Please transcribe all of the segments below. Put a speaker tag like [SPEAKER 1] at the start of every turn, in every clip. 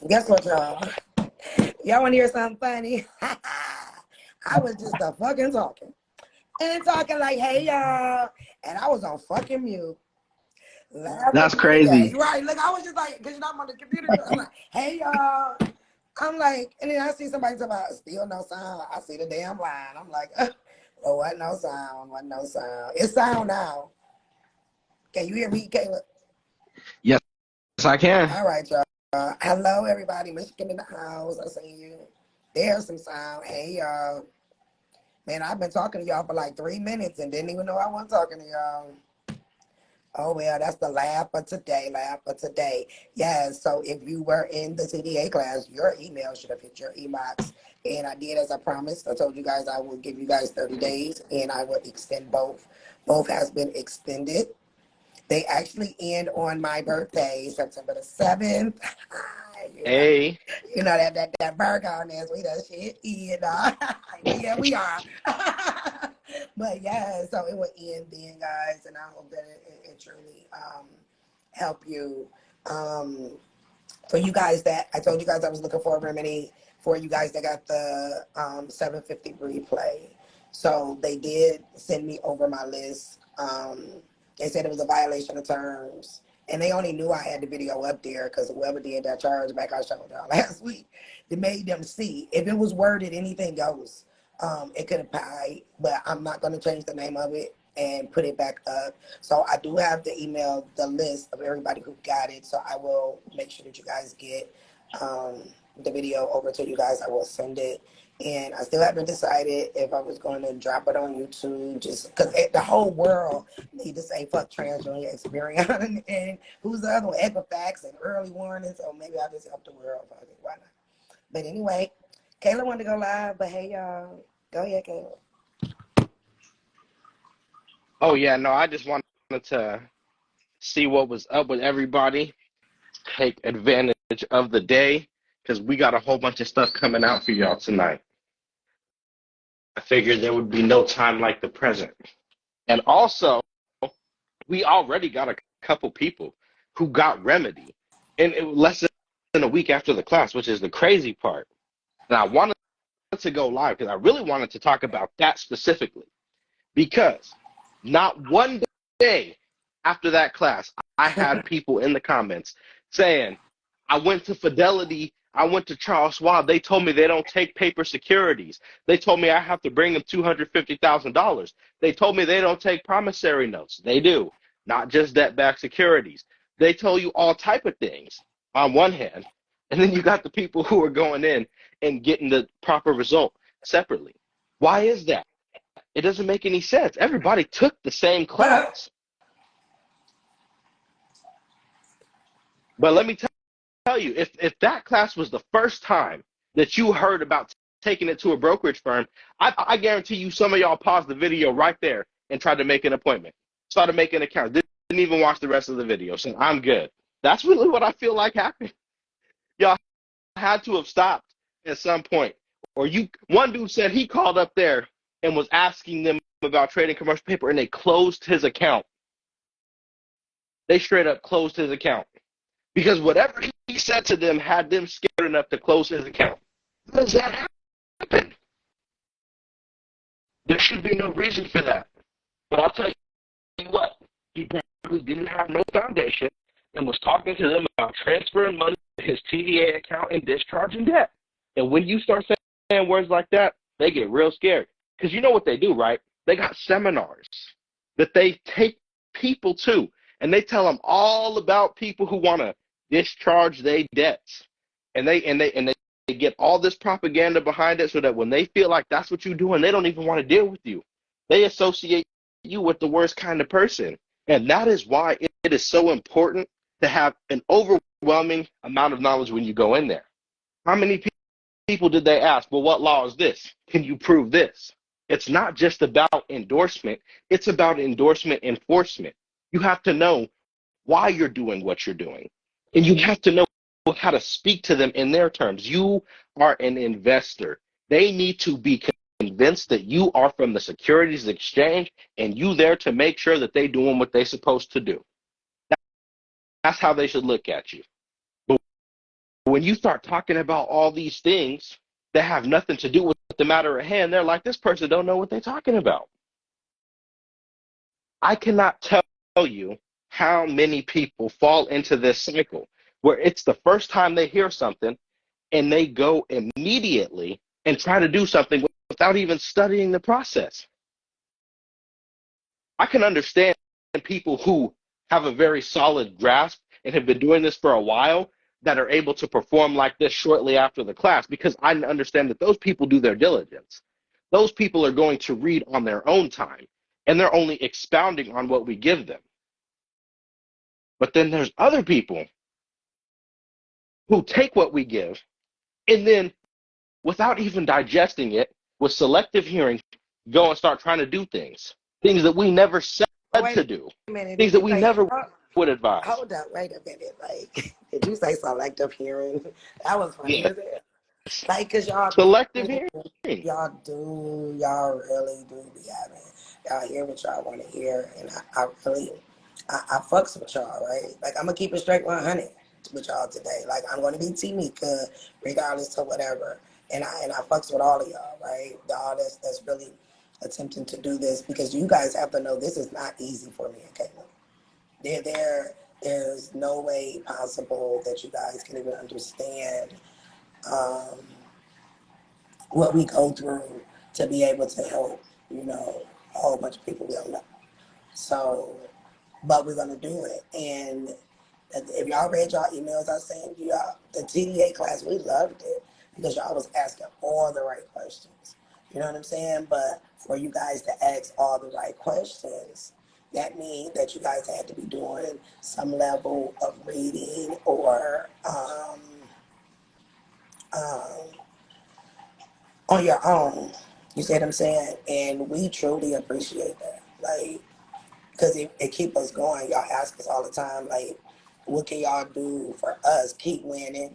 [SPEAKER 1] Guess what, y'all? Y'all want to hear something funny? I was just a fucking talking. And talking like, hey, y'all. And I was on fucking mute. Laughing
[SPEAKER 2] That's
[SPEAKER 1] through the day.
[SPEAKER 2] crazy.
[SPEAKER 1] Right. Look, I was just like, because you know I'm on the computer. I'm like, hey, y'all. I'm like, and then I see somebody talking about still no sound. I see the damn line. I'm like, oh, what no sound? What no sound? It's sound now. Can you hear me, Caleb?
[SPEAKER 2] Yes, I can.
[SPEAKER 1] All right, y'all. Hello, everybody. Michigan in the house. I see you. There's some sound. Hey, y'all. Man, I've been talking to y'all for like 3 minutes and didn't even know I wasn't talking to y'all. Oh, well, that's the laugh of today, laugh of today. Yes, so if you were in the CDA class, your email should have hit your inbox. And I did as I promised. I told you guys I will give you guys 30 days and I will extend both. Both has been extended. They actually end on my birthday, September the 7th.
[SPEAKER 2] Hey,
[SPEAKER 1] You know that Virgo is we that shit. Yeah, we are. But yeah, so it will end then, guys, and I hope that it truly help you. For you guys that I told you guys I was looking for a remedy for you guys that got the 750 replay. So they did send me over my list. They said it was a violation of terms. And they only knew I had the video up there because whoever did that chargeback I showed y'all last week, they made them see. If it was worded anything goes, it could apply, but I'm not going to change the name of it and put it back up. So I do have the email, the list of everybody who got it. So I will make sure that you guys get the video over to you guys. I will send it. And I still haven't decided if I was going to drop it on YouTube, just because the whole world need to say fuck trans junior Experian and who's the other one, Equifax and early warning. So maybe I'll just help the world. Fuck it, why not? But anyway, Kayla wanted to go live, but hey y'all, go ahead, Kayla.
[SPEAKER 2] oh yeah, no, I just wanted to see what was up with everybody, take advantage of the day, because we got a whole bunch of stuff coming out for y'all tonight. I figured there would be no time like the present. And also, we already got a couple people who got remedy in less than a week after the class, which is the crazy part. And I wanted to go live because I really wanted to talk about that specifically, because not one day after that class, I had people in the comments saying, I went to Fidelity, I went to Charles Schwab. They told me they don't take paper securities. They told me I have to bring them $250,000. They told me they don't take promissory notes. They do, not just debt-backed securities. They tell you all type of things on one hand, and then you got the people who are going in and getting the proper result separately. Why is that? It doesn't make any sense. Everybody took the same class. But let me tell you, if that class was the first time that you heard about taking it to a brokerage firm, I guarantee you some of y'all paused the video right there and tried to make an appointment, started making an account, didn't even watch the rest of the video, so I'm good. That's really what I feel like happened. Y'all had to have stopped at some point. Or one dude said he called up there and was asking them about trading commercial paper, and they closed his account. They straight up closed his account because whatever he said to them had them scared enough to close his account. How does that happen? There should be no reason for that. But I'll tell you what, he probably didn't have no foundation and was talking to them about transferring money to his TDA account and discharging debt. And when you start saying words like that, they get real scared. Because you know what they do, right? They got seminars that they take people to, and they tell them all about people who want to discharge their debts. And they get all this propaganda behind it so that when they feel like that's what you're doing, they don't even want to deal with you. They associate you with the worst kind of person. And that is why it is so important to have an overwhelming amount of knowledge when you go in there. How many people did they ask, well, what law is this? Can you prove this? It's not just about endorsement. It's about endorsement enforcement. You have to know why you're doing what you're doing. And you have to know how to speak to them in their terms. You are an investor. They need to be convinced that you are from the Securities Exchange and you there to make sure that they're doing what they're supposed to do. That's how they should look at you. But when you start talking about all these things that have nothing to do with the matter at hand, they're like, this person don't know what they're talking about. I cannot tell you how many people fall into this cycle where it's the first time they hear something and they go immediately and try to do something without even studying the process. I can understand people who have a very solid grasp and have been doing this for a while that are able to perform like this shortly after the class, because I understand that those people do their diligence. Those people are going to read on their own time, and they're only expounding on what we give them. But then there's other people who take what we give and then, without even digesting it, with selective hearing, go and start trying to do things that we never said
[SPEAKER 1] Wait
[SPEAKER 2] to do,
[SPEAKER 1] a minute.
[SPEAKER 2] things
[SPEAKER 1] Did
[SPEAKER 2] that
[SPEAKER 1] you
[SPEAKER 2] we
[SPEAKER 1] say,
[SPEAKER 2] never would advise.
[SPEAKER 1] hold up, wait a minute. Like, did you say selective hearing? That was funny.
[SPEAKER 2] Yes,
[SPEAKER 1] Is it? Like, cause y'all
[SPEAKER 2] selective
[SPEAKER 1] do,
[SPEAKER 2] hearing.
[SPEAKER 1] y'all really do be having, y'all hear what y'all want to hear, and I really, I fucks with y'all, right? Like, I'm gonna keep it straight 100 with y'all today. Like, I'm gonna be T-Mika regardless to whatever, and I fucks with all of y'all, right? Y'all that's really attempting to do this, because you guys have to know this is not easy for me and Caitlin. There's no way possible that you guys can even understand um, what we go through to be able to help, a whole bunch of people we don't know. So, but we're gonna do it. And if y'all read y'all emails I sent you, the TDA class, we loved it because y'all was asking all the right questions. You know what I'm saying? But for you guys to ask all the right questions, that means that you guys had to be doing some level of reading or um, on your own. You see what I'm saying? And we truly appreciate that. Like, because it keep us going. Y'all ask us all the time, like, what can y'all do for us? Keep winning.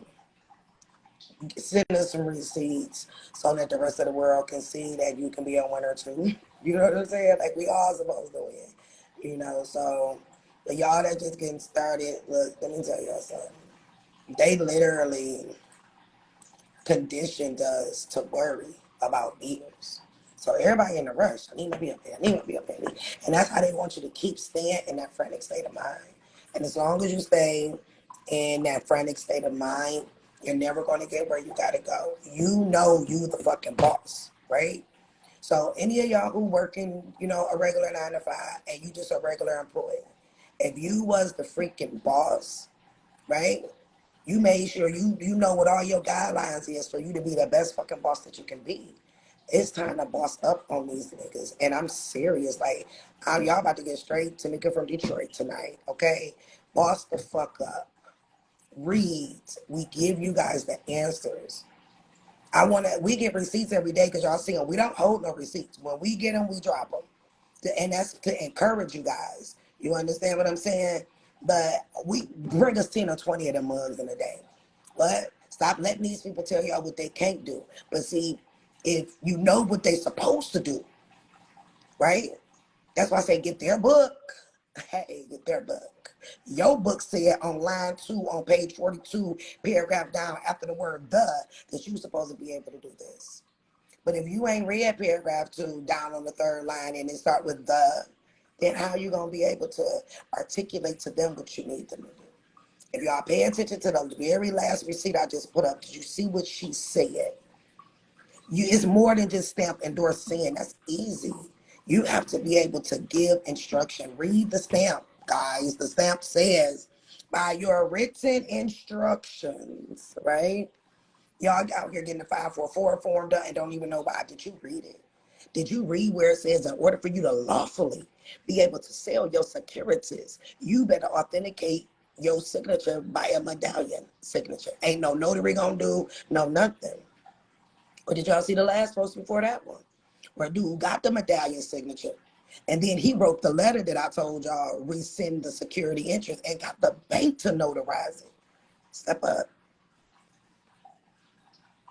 [SPEAKER 1] Send us some receipts so that the rest of the world can see that you can be a winner too. You know what I'm saying? Like, we all supposed to win. So but y'all that just getting started, look, let me tell y'all something. They literally conditioned us to worry about bills. So everybody in a rush. I need to be up there. I need to be up there. And that's how they want you to keep staying in that frantic state of mind. And as long as you stay in that frantic state of mind, you're never going to get where you got to go. You know you the fucking boss, right? So any of y'all who working, a regular 9 to 5 and you just a regular employee, if you was the freaking boss, right? You made sure you know what all your guidelines is for you to be the best fucking boss that you can be. It's time to boss up on these niggas. And I'm serious. Like, y'all about to get straight to nigga from Detroit tonight, okay? Boss the fuck up. Read. We give you guys the answers. We get receipts every day because y'all see them. We don't hold no receipts. When we get them, we drop them. And that's to encourage you guys. You understand what I'm saying? But we bring us 10 or 20 of them mugs in a day. But stop letting these people tell y'all what they can't do. But see, if you know what they supposed to do, right? That's why I say get their book. Hey, get their book. Your book said on line 2 on page 42, paragraph down after the word the, that you're supposed to be able to do this. But if you ain't read paragraph 2 down on the third line and it start with the, then how you going to be able to articulate to them what you need them to do? If y'all pay attention to the very last receipt I just put up, did you see what she said? It's more than just stamp endorse saying. That's easy. You have to be able to give instruction. Read the stamp, guys. The stamp says, by your written instructions, right? Y'all out here getting the 544 form done and don't even know why. Did you read it? Did you read where it says in order for you to lawfully be able to sell your securities, you better authenticate your signature by a medallion signature. Ain't no notary gonna do, no nothing. Or did y'all see the last post before that one? Where dude got the medallion signature. And then he wrote the letter that I told y'all rescind the security interest and got the bank to notarize it. Step up.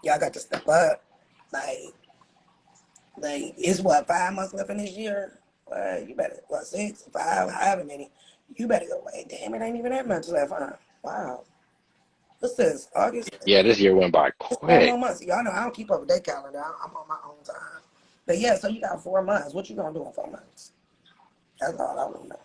[SPEAKER 1] Y'all got to step up. Like it's what, 5 months left in this year? Well, you better, 6, 5, however many. You better go, wait, damn, it ain't even that much left, huh? Wow. What's this? August?
[SPEAKER 2] Yeah, this year went by
[SPEAKER 1] It's 4 more
[SPEAKER 2] quick.
[SPEAKER 1] months. Y'all know I don't keep up with their calendar. I'm on my own time. But yeah, so you got 4 months. What you gonna do in 4 months? That's all I want to know.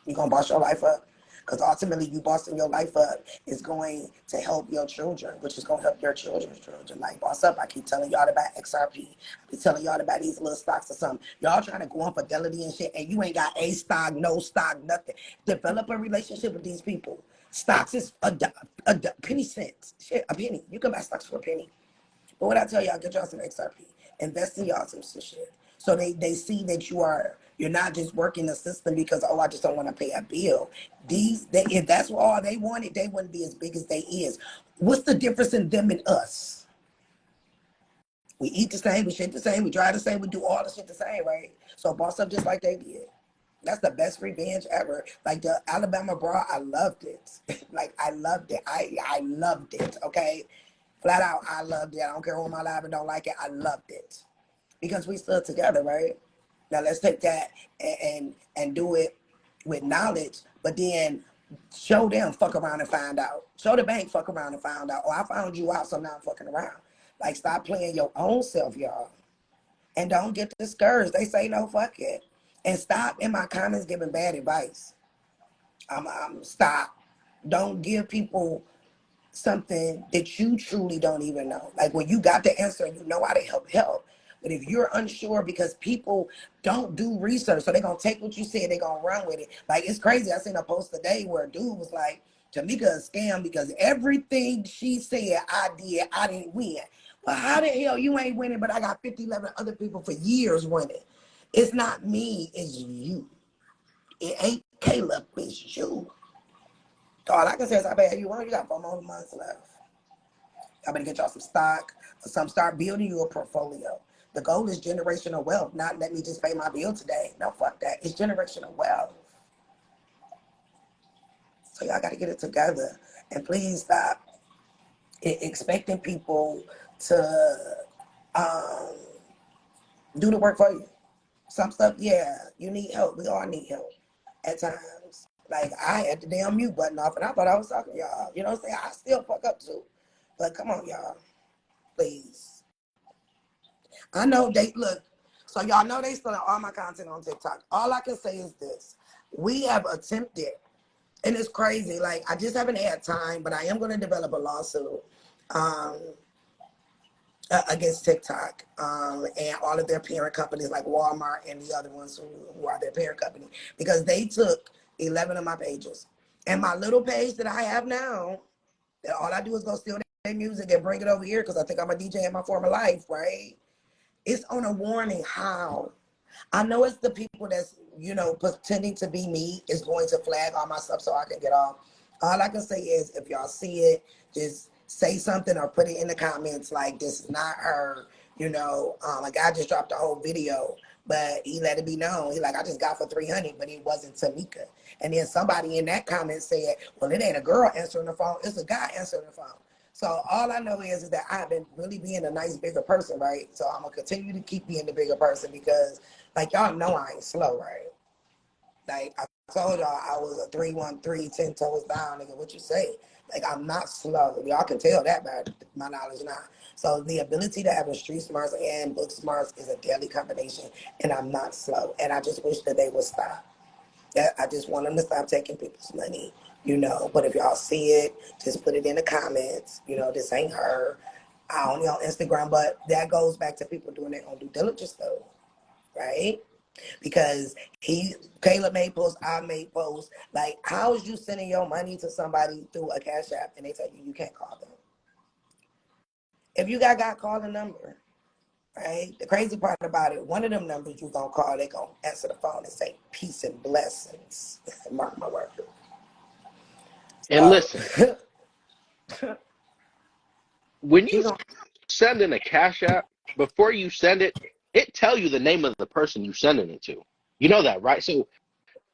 [SPEAKER 1] You gonna boss your life up? Because ultimately, you bossing your life up is going to help your children, which is gonna help your children's children. Like boss up, I keep telling y'all about XRP. I be telling y'all about these little stocks or something. Y'all trying to go on Fidelity and shit, and you ain't got a stock, no stock, nothing. Develop a relationship with these people. Stocks is a penny cents. Shit, a penny. You can buy stocks for a penny. But what I tell y'all, get y'all some XRP. Invest in y'all some shit. So they see that you're not just working the system because, oh, I just don't want to pay a bill. If that's what all they wanted, they wouldn't be as big as they is. What's the difference in them and us? We eat the same, we shit the same, we drive the same, we do all the shit the same, right? So boss up just like they did. That's the best revenge ever. Like the Alabama Brawl, I loved it. Like I loved it. I loved it. Okay, flat out, I loved it. I don't care who in my life and don't like it. I loved it because we stood together, right? Now let's take that and do it with knowledge, but then show them fuck around and find out. Show the bank fuck around and find out. Oh, I found you out, so now I'm fucking around. Like stop playing your own self, y'all, and don't get discouraged. They say no, fuck it, and stop in my comments giving bad advice. I'm stop. Don't give people something that you truly don't even know. Like when you got the answer, you know how to help. But if you're unsure because people don't do research, so they're gonna take what you said, they're gonna run with it. Like it's crazy. I seen a post today where a dude was like, Tamika a scam because everything she said I did, I didn't win. Well, how the hell you ain't winning, but I got 50, 11 other people for years winning? It's not me, it's you. It ain't Caleb, it's you. All I can say is I bet you won. You got 4 more months left. I'm gonna get y'all some stock, some start building you a portfolio. The goal is generational wealth, not let me just pay my bill today. No, fuck that. It's generational wealth. So y'all gotta get it together. And please stop expecting people to do the work for you. Some stuff, yeah, you need help. We all need help at times. Like I had the damn mute button off and I thought I was talking to y'all. You know what I'm saying? I still fuck up too. But come on, y'all. Please. I know they look, so y'all know they still have all my content on TikTok. All I can say is this. We have attempted, and it's crazy. Like I just haven't had time, but I am going to develop a lawsuit against TikTok and all of their parent companies like Walmart and the other ones who are their parent company because they took 11 of my pages. And my little page that I have now, that all I do is go steal their music and bring it over here because I think I'm a DJ in my former life, right? It's on a warning. How? I know it's the people that's, pretending to be me is going to flag all my stuff so I can get off. All I can say is if y'all see it, just say something or put it in the comments like this is not her. Like I just dropped a whole video, but he let it be known. He like, I just got for 300, but it wasn't Tamika. And then somebody in that comment said, well, it ain't a girl answering the phone, it's a guy answering the phone. So all I know is that I've been really being a nice, bigger person, right? So I'm gonna continue to keep being the bigger person because, like, y'all know I ain't slow, right? Like I told y'all, I was a 313, 10 toes down, nigga. What you say? Like I'm not slow. Y'all can tell that by my knowledge now. So the ability to have a street smarts and book smarts is a deadly combination, and I'm not slow. And I just wish that they would stop. I just want them to stop taking people's money, But if y'all see it, just put it in the comments. This ain't her. I only on Instagram, but that goes back to people doing their own due diligence, though, right? Because Caleb made posts, I made posts. Like, how is you sending your money to somebody through a Cash App and they tell you can't call them? If you got call the number. Right? The crazy part about it, one of them numbers you gonna call, they gonna answer the phone and say peace and blessings. Mark my word.
[SPEAKER 2] And
[SPEAKER 1] So
[SPEAKER 2] listen, when
[SPEAKER 1] he
[SPEAKER 2] you
[SPEAKER 1] gonna
[SPEAKER 2] send in a Cash App, before you send it, it tell you the name of the person you sending it to. You know that, right? So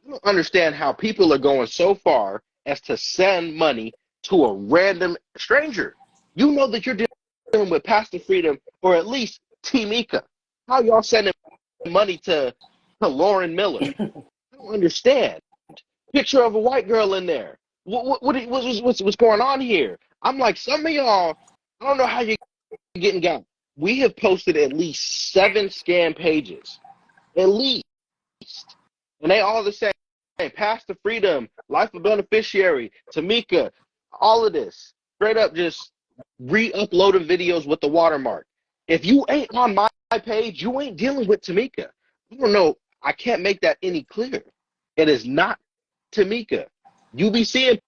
[SPEAKER 2] I don't understand how people are going so far as to send money to a random stranger. You know that you're dealing with Pastor Freedom or at least Timika. How y'all sending money to Lauren Miller? I don't understand. Picture of a white girl in there.
[SPEAKER 3] What's going on here? I'm like, some of y'all, I don't know how you're getting got. We have posted at least 7 scam pages, at least, and they all the same. Path to Freedom, Life of Beneficiary, Tamika, all of this straight up just re-uploading videos with the watermark. If you ain't on my page, you ain't dealing with Tamika. I don't know. I can't make that any clearer. It is not Tamika. You be seeing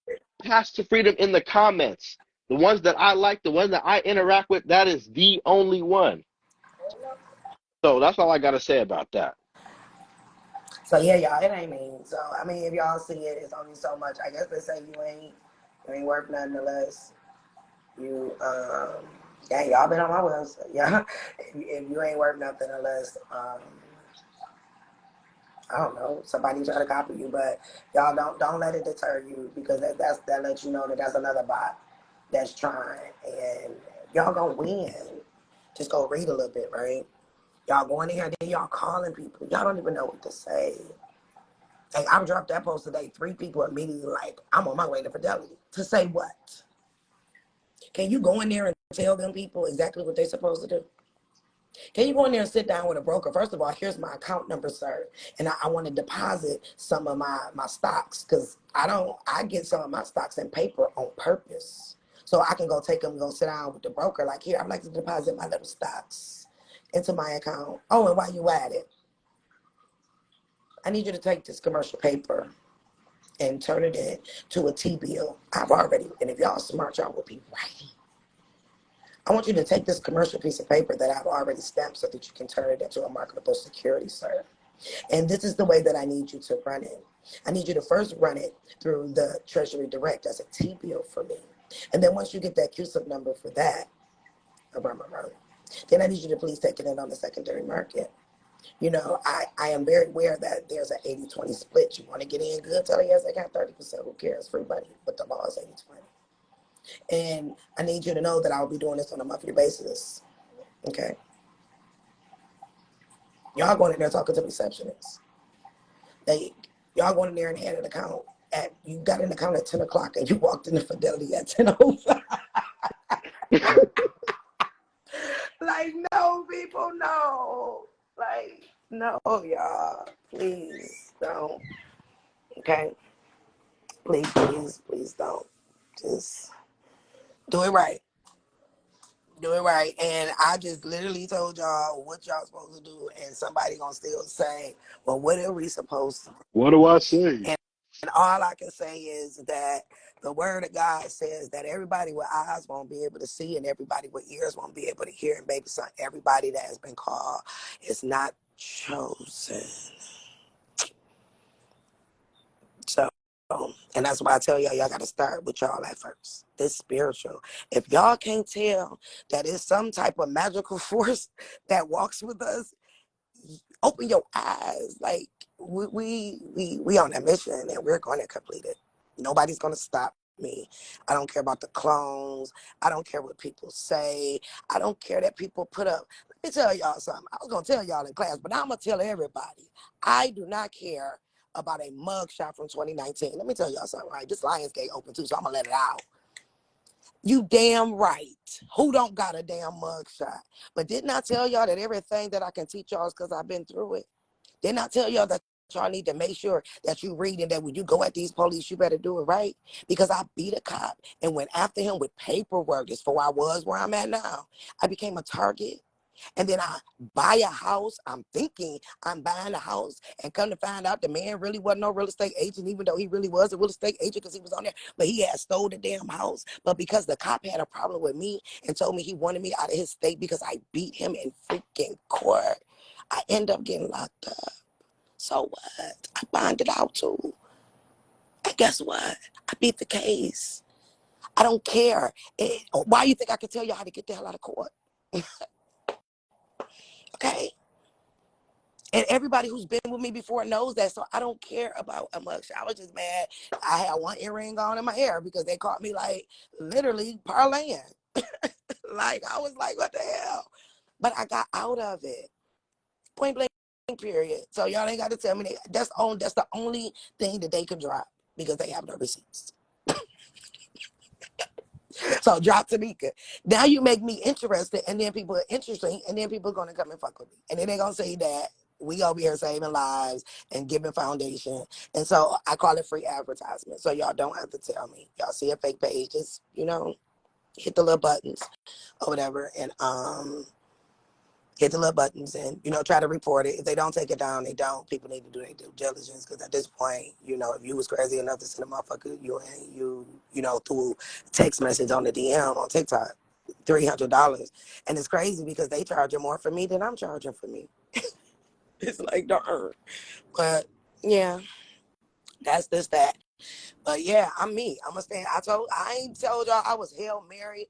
[SPEAKER 3] Path to Freedom in the comments. The ones that I like, the ones that I interact with, that is the only one. So that's all I got to say about that.
[SPEAKER 1] So yeah, y'all, it ain't mean. So I mean, if y'all see it, it's only so much. I guess they say you ain't worth nothing unless you yeah, y'all been on my website. Yeah. If you ain't worth nothing unless I don't know, somebody try to copy you, but y'all don't let it deter you, because that lets you know that that's another bot that's trying, and y'all gonna win. Just go read a little bit, right? Y'all going in here, then y'all calling people. Y'all don't even know what to say. Like, I dropped that post today. 3 people immediately like, I'm on my way to Fidelity. To say what? Can you go in there and tell them people exactly what they're supposed to do? Can you go in there and sit down with a broker? First of all, here's my account number, sir. And I want to deposit some of my stocks, because I get some of my stocks in paper on purpose. So I can go take them and go sit down with the broker. Like, here, I'd like to deposit my little stocks into my account. Oh, and while you at it, I need you to take this commercial paper and turn it into a T-bill. And if y'all smart, y'all will be writing. I want you to take this commercial piece of paper that I've already stamped so that you can turn it into a marketable security, sir. And this is the way that I need you to run it. I need you to first run it through the Treasury Direct as a T-bill for me. And then once you get that CUSIP number for that, then I need you to please take it in on the secondary market. You know, I am very aware that there's an 80-20 split. You want to get in good, tell yes, I got 30%. Who cares? Free money. But the law is 80-20. And I need you to know that I'll be doing this on a monthly basis. Okay? Y'all going in there talking to receptionists. Y'all going in there and had an account you got an account at 10 o'clock and you walked into Fidelity at 10:05. Like, no, people, no. Like, no, y'all. Please don't. Okay? Please don't. Just do it right. Do it right. And I just literally told y'all what y'all supposed to do, and somebody gonna still say, well, what are we supposed to do?
[SPEAKER 3] What do I say?
[SPEAKER 1] And all I can say is that the word of God says that everybody with eyes won't be able to see, and everybody with ears won't be able to hear. And baby son, everybody that has been called is not chosen. So, and that's why I tell y'all got to start with y'all at first. This spiritual. If y'all can't tell that it's some type of magical force that walks with us, open your eyes. Like, we on that mission, and we're going to complete it. Nobody's going to stop me. I don't care about the clones. I don't care what people say. I don't care that people put up. Let me tell y'all something. I was going to tell y'all in class, but now I'm going to tell everybody. I do not care about a mug shot from 2019. Let me tell y'all something, right? This Lionsgate open too, so I'm going to let it out. You damn right. Who don't got a damn mug shot? But didn't I tell y'all that everything that I can teach y'all is because I've been through it? Didn't I tell y'all that y'all need to make sure that you read and that when you go at these police, you better do it right? Because I beat a cop and went after him with paperwork. Just before I was where I'm at now. I became a target. And then I buy a house. I'm thinking I'm buying a house, and come to find out the man really wasn't no real estate agent, even though he really was a real estate agent because he was on there. But he had stole the damn house. But because the cop had a problem with me and told me he wanted me out of his state because I beat him in freaking court, I end up getting locked up. So what? I bonded out too. And guess what? I beat the case. I don't care. Why you think I can tell you how to get the hell out of court? Okay? And everybody who's been with me before knows that. So I don't care about a mugshot. I was just mad. I had one earring on in my hair because they caught me like literally parlaying. Like, I was like, what the hell? But I got out of it. Point blank, period. So y'all ain't got to tell me that's the only thing that they can drop because they have no receipts. So drop Tamika. Now you make me interested, and then people are interesting, and then people are gonna come and fuck with me. And then they're gonna say that we over here saving lives and giving foundation. And so I call it free advertisement. So y'all don't have to tell me. Y'all see a fake page, just, hit the little buttons or whatever, and hit the little buttons and, try to report it. If they don't take it down, they don't. People need to do their due diligence, because at this point, if you was crazy enough to send a motherfucker through text message on the DM on TikTok, $300. And it's crazy because they charging more for me than I'm charging for me. It's like, darn. But yeah, that's this, that. But yeah, I'm me. I'm gonna stand. I ain't told y'all I was Hail Mary,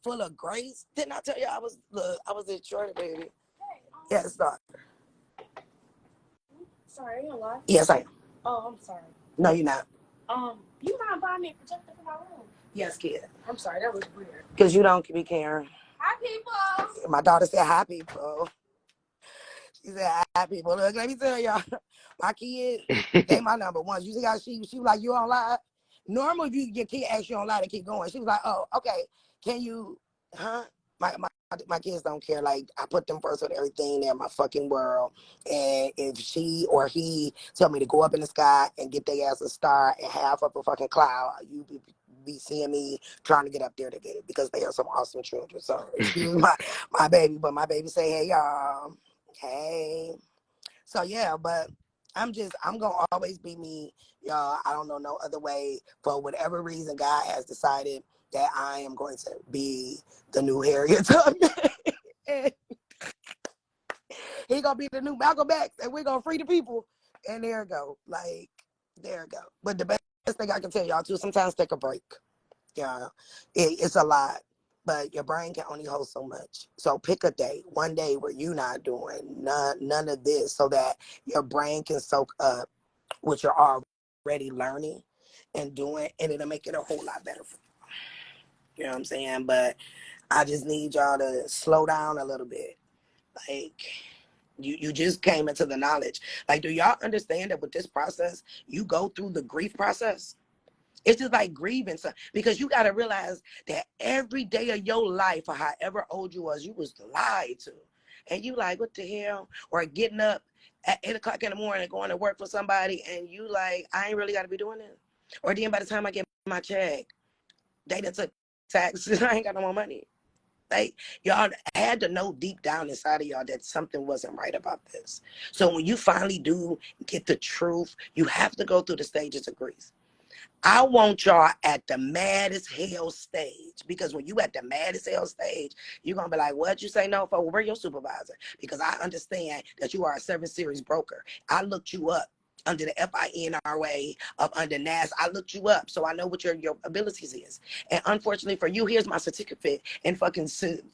[SPEAKER 1] full of grace. Didn't I tell y'all I was in Detroit, baby? Yeah, it's not.
[SPEAKER 4] Sorry, are you alive?
[SPEAKER 1] Yes, I am.
[SPEAKER 4] Oh, I'm sorry.
[SPEAKER 1] No, you're not.
[SPEAKER 4] You mind buying me a projector for my room?
[SPEAKER 1] Yes, kid.
[SPEAKER 4] I'm sorry, that was weird.
[SPEAKER 1] Because you don't be caring.
[SPEAKER 4] Hi, people.
[SPEAKER 1] My daughter said hi, people. She said hi, people. Look, let me tell y'all, my kids, they my number one. You see how she was like, you on live? Normal, if your kid asks you on live to keep going. She was like, oh, okay. Can you, huh? My kids don't care. Like, I put them first with everything. They're my fucking world. And if she or he tell me to go up in the sky and get their ass a star and half up a fucking cloud, you be seeing me trying to get up there to get it, because they are some awesome children. So excuse my baby, but my baby say, hey y'all, hey. So yeah, but I'm gonna always be me, y'all. I don't know no other way. For whatever reason, God has decided that I am going to be the new Harriet Tubman. And he gonna be the new Malcolm X, and we're gonna free the people. And there it go. Like, there it go. But the best thing I can tell y'all too, sometimes take a break. Yeah. It's a lot. But your brain can only hold so much. So pick a day, one day where you're not doing none of this, so that your brain can soak up what you're already learning and doing, and it'll make it a whole lot better for you. You know what I'm saying? But I just need y'all to slow down a little bit. Like, you just came into the knowledge. Like, do y'all understand that with this process, you go through the grief process? It's just like grieving, because you got to realize that every day of your life, or however old you was lied to. And you like, what the hell? Or getting up at 8 o'clock in the morning and going to work for somebody, and you like, I ain't really got to be doing this. Or then by the time I get my check, they done took taxes. I ain't got no more money. Like, y'all had to know deep down inside of y'all that something wasn't right about this. So when you finally do get the truth, you have to go through the stages of grief. I want y'all at the maddest hell stage, because when you at the maddest hell stage, you're going to be like, what you say no for? Well, we're your supervisor, because I understand that you are a 7 Series broker. I looked you up under the FINRA of under NAS. I looked you up, so I know what your abilities is. And unfortunately for you, here's my certificate in fucking 7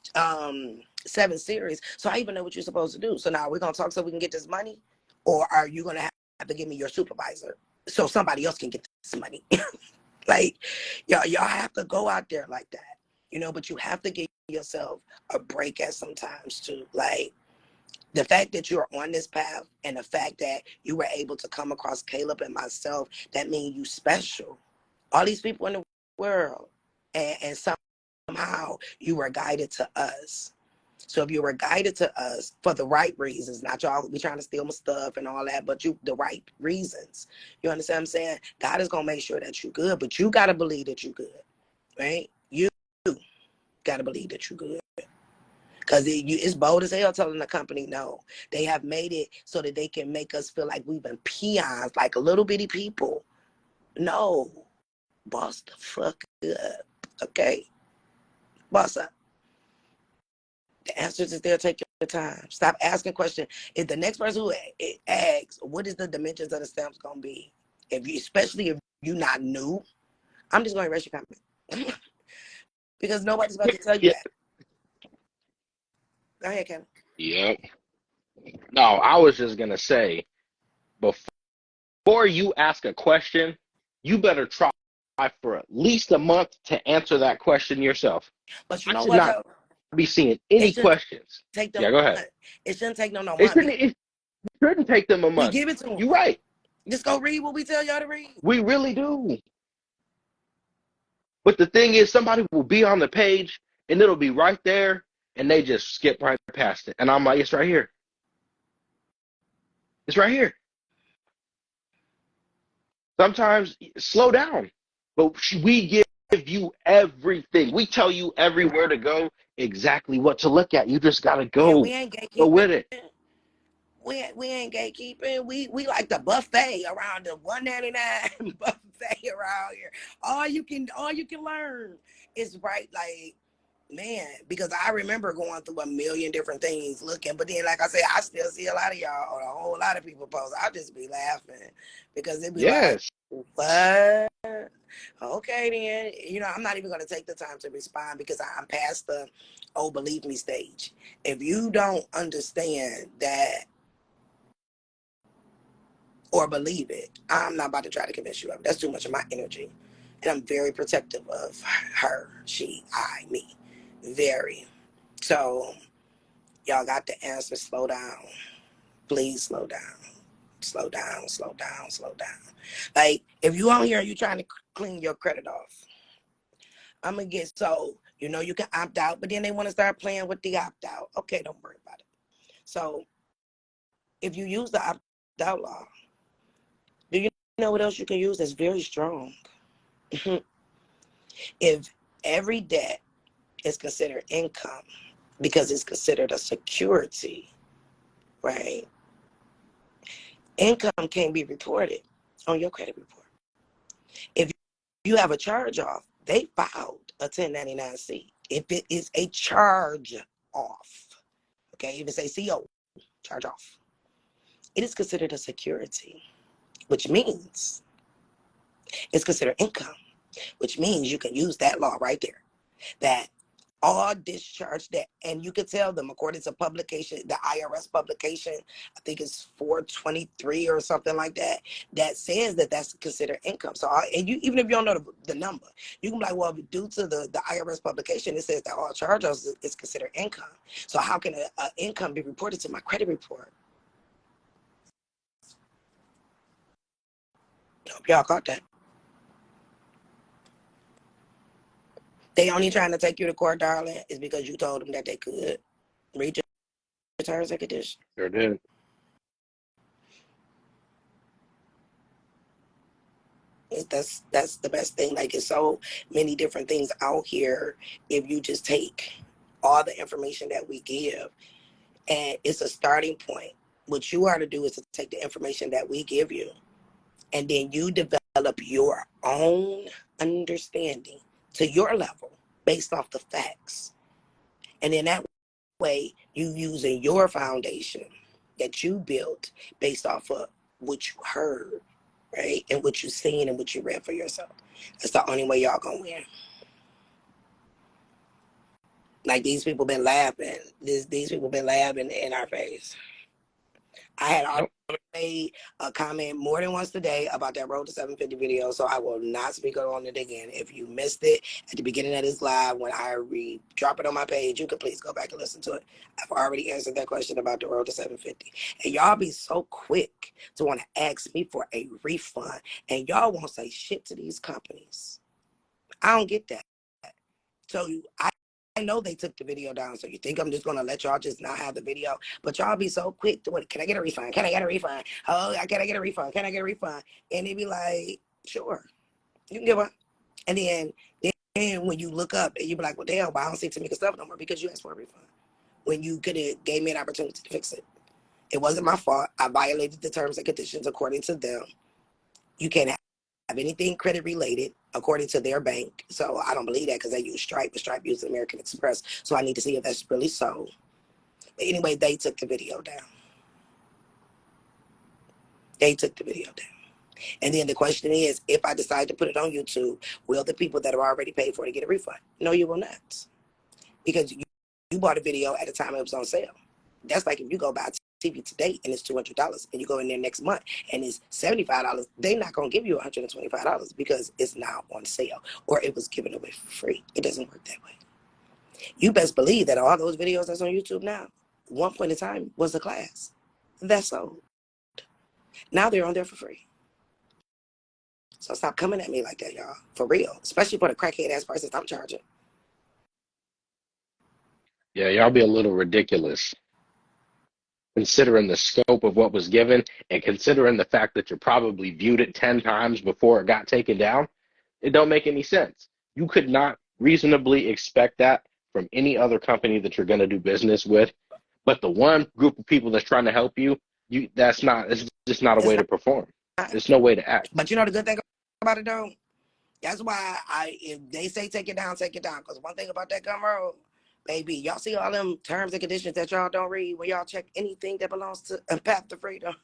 [SPEAKER 1] Series, so I even know what you're supposed to do. So now we're going to talk so we can get this money, or are you going to have to give me your supervisor so somebody else can get this money? Like, y'all have to go out there like that, but you have to give yourself a break at sometimes too. Like, the fact that you're on this path, and the fact that you were able to come across Caleb and myself, that means you special. All these people in the world, and somehow you were guided to us. So if you were guided to us for the right reasons, not y'all be trying to steal my stuff and all that, but the right reasons. You understand what I'm saying? God is going to make sure that you're good, but you got to believe that you're good, right? You got to believe that you're good. Because it's bold as hell telling the company no. They have made it so that they can make us feel like we've been peons, like little bitty people. No. Boss the fuck up, okay? Boss up. The answers is there. Take your time. Stop asking questions. If the next person who asks, what is the dimensions of the stamps going to be? Especially if you're not new, I'm just going to erase your comment. Because nobody's about to tell you that. Go ahead, Kevin.
[SPEAKER 3] Yep. No, I was just going to say, before you ask a question, you better try for at least a month to answer that question yourself.
[SPEAKER 1] But you know
[SPEAKER 3] I should
[SPEAKER 1] what,
[SPEAKER 3] not be seeing any questions.
[SPEAKER 1] Take them
[SPEAKER 3] Yeah, go ahead.
[SPEAKER 1] It shouldn't take no
[SPEAKER 3] It
[SPEAKER 1] month.
[SPEAKER 3] shouldn't take them a
[SPEAKER 1] We
[SPEAKER 3] month.
[SPEAKER 1] give it to them.
[SPEAKER 3] You're right.
[SPEAKER 1] Just go read what we tell y'all to read.
[SPEAKER 3] We really do. But the thing is, somebody will be on the page and it'll be right there and they just skip right past it. And I'm like, it's right here. It's right here. Sometimes slow down. But we give you everything. We tell you everywhere to go, exactly what to look at. You just gotta
[SPEAKER 1] Yeah, we
[SPEAKER 3] go.
[SPEAKER 1] ain't
[SPEAKER 3] Go
[SPEAKER 1] gatekeeping.
[SPEAKER 3] with it.
[SPEAKER 1] We ain't gatekeeping. We like the buffet around the 199 buffet around here. All you can learn is right, like, man, because I remember going through a million different things looking, but then like I said, I still see a lot of y'all or a whole lot of people post. I'll just be laughing because it'd be like,
[SPEAKER 3] Yes.
[SPEAKER 1] what? Okay, then, I'm not even going to take the time to respond because I'm past the, oh, believe me stage. If you don't understand that or believe it, I'm not about to try to convince you of it. That's too much of my energy. And I'm very protective of her, she, I, me. Very. So y'all got the answer. Slow down. Please slow down. Slow down, slow down, slow down. Like, if you on here and you trying to clean your credit off, I'm going to get so, you can opt out, but then they want to start playing with the opt out. Okay, don't worry about it. So if you use the opt out law, do you know what else you can use that's very strong? If every debt is considered income because it's considered a security, right? Income can be reported on your credit report. If you have a charge off, they filed a 1099-C. If it is a charge off, okay, if it's a CO, charge off, it is considered a security, which means it's considered income, which means you can use that law right there. That all discharge debt, and you can tell them according to publication, the IRS publication, I think it's 423 or something like that, that says that that's considered income. So, and you, even if you don't know the number, you can be like, well, due to the IRS publication, it says that all charge-offs is considered income. So how can an income be reported to my credit report? Hope y'all caught that. They only trying to take you to court, darling, is because you told them that they could. Read your terms and conditions.
[SPEAKER 3] Sure did.
[SPEAKER 1] That's the best thing. Like, it's so many different things out here. If you just take all the information that we give, and it's a starting point. What you are to do is to take the information that we give you, and then you develop your own understanding to your level based off the facts. And in that way, you using your foundation that you built based off of what you heard, right? And what you seen and what you read for yourself. That's the only way y'all gonna win. Like, these people been laughing. These people been laughing in our face. I had already made a comment more than once today about that Road to 750 video, so I will not speak on it again. If you missed it at the beginning of this live, when I drop it on my page, you can please go back and listen to it. I've already answered that question about the Road to 750. And y'all be so quick to want to ask me for a refund, and y'all won't say shit to these companies. I don't get that. So I know they took the video down, so you think I'm just gonna let y'all just not have the video? But y'all be so quick to what? Can I get a refund? Can I get a refund? Oh, can I get a refund? Can I get a refund? And they be like, sure, you can get one. And then when you look up and you be like, well, damn, but I don't see Tamika stuff no more because you asked for a refund when you could have gave me an opportunity to fix it. It wasn't my fault. I violated the terms and conditions according to them. You can't have anything credit related according to their bank. So I don't believe that because they use Stripe, but Stripe uses American Express. So I need to see if that's really so. But anyway, they took the video down. They took the video down. And then the question is, if I decide to put it on YouTube, will the people that are already paid for it get a refund? No, you will not. Because you bought a video at the time it was on sale. That's like if you go buy TV today and it's $200 and you go in there next month and it's $75, they're not going to give you $125 because it's now on sale or it was given away for free. It doesn't work that way. You best believe that all those videos that's on YouTube now, one point in time was a class. That's sold. Now they're on there for free. So stop coming at me like that, y'all. For real. Especially for the crackhead ass prices I'm charging.
[SPEAKER 3] Yeah, y'all be a little ridiculous considering the scope of what was given and considering the fact that you probably viewed it 10 times before it got taken down. It don't make any sense. You could not reasonably expect that from any other company that you're going to do business with. But the one group of people that's trying to help you, it's just not a
[SPEAKER 1] It's
[SPEAKER 3] way to perform.
[SPEAKER 1] not.
[SPEAKER 3] There's no way to act.
[SPEAKER 1] But you know the good thing about it though? That's why if they say take it down, take it down. Because one thing about that Gumroad, baby, y'all see all them terms and conditions that y'all don't read when y'all check anything that belongs to a path to freedom.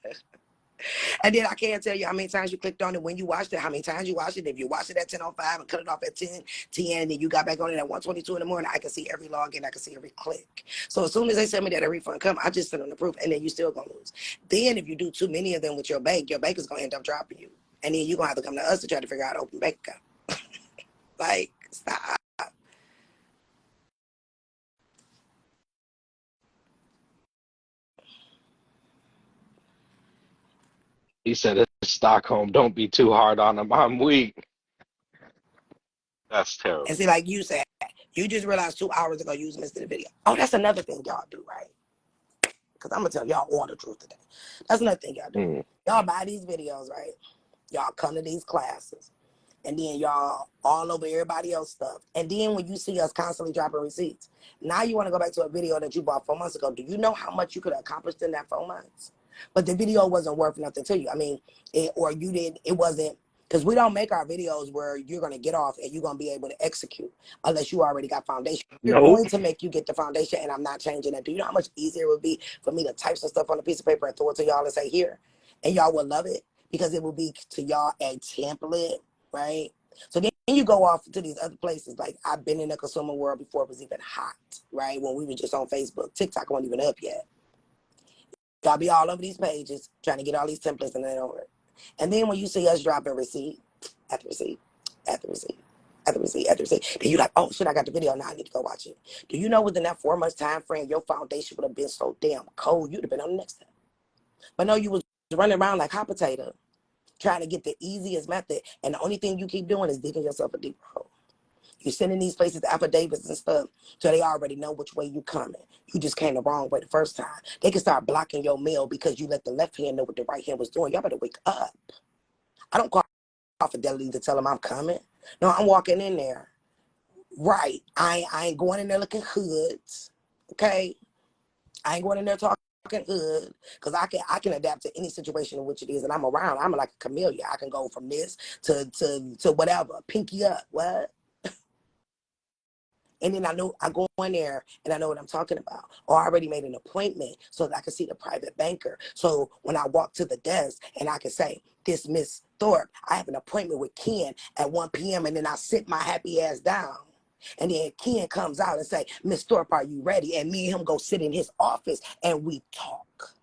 [SPEAKER 1] And then I can't tell you how many times you clicked on it when you watched it, how many times you watched it. If you watched it at 10:05 and cut it off at 10:10, and then you got back on it at 1:22 in the morning, I can see every login, I can see every click. So as soon as they send me that a refund come, I just send them the proof, and then you still gonna lose. Then if you do too many of them with your bank is gonna end up dropping you. And then you're gonna have to come to us to try to figure out how to open bank account. Like, stop.
[SPEAKER 3] He said, it's Stockholm. Don't be too hard on him. I'm weak. That's terrible.
[SPEAKER 1] And see, like you said, you just realized 2 hours ago you was missing the video. Oh, that's another thing y'all do, right? Because I'm going to tell y'all all the truth today. That's another thing y'all do.
[SPEAKER 3] Mm.
[SPEAKER 1] Y'all buy these videos, right? Y'all come to these classes. And then y'all all over everybody else stuff. And then when you see us constantly dropping receipts, now you want to go back to a video that you bought 4 months ago. Do you know how much you could have accomplished in that 4 months? But the video wasn't worth nothing to you. I mean, it wasn't, because we don't make our videos where you're going to get off and you're going to be able to execute unless you already got foundation. We're
[SPEAKER 3] Nope.
[SPEAKER 1] going to make you get the foundation, and I'm not changing it. Do you know how much easier it would be for me to type some stuff on a piece of paper and throw it to y'all and say, here? And y'all would love it because it will be to y'all a template, right? So then you go off to these other places. Like, I've been in the consumer world before it was even hot, right? When we were just on Facebook. TikTok wasn't even up yet. Y'all be all over these pages trying to get all these templates and then over it. And then when you see us dropping receipt after receipt after receipt after receipt after receipt, then you're like, oh shit, I got the video, now I need to go watch it. Do you know within that 4 months time frame, your foundation would have been so damn cold, you'd have been on the next step. But no, you was running around like hot potato, trying to get the easiest method, and the only thing you keep doing is digging yourself a deeper hole. You're sending these places affidavits and stuff, so they already know which way you coming. You just came the wrong way the first time. They can start blocking your mail because you let the left hand know what the right hand was doing. Y'all better wake up. I don't call Fidelity to tell them I'm coming. No, I'm walking in there. Right. I ain't going in there looking hoods. Okay? I ain't going in there talking hood, because I can adapt to any situation in which it is, and I'm around. I'm like a chameleon. I can go from this to whatever. Pinky up. What? And then I go in there and I know what I'm talking about. Or I already made an appointment so that I can see the private banker. So when I walk to the desk and I can say, this Miss Thorpe, I have an appointment with Ken at 1 p.m. And then I sit my happy ass down. And then Ken comes out and say, Miss Thorpe, are you ready? And me and him go sit in his office and we talk.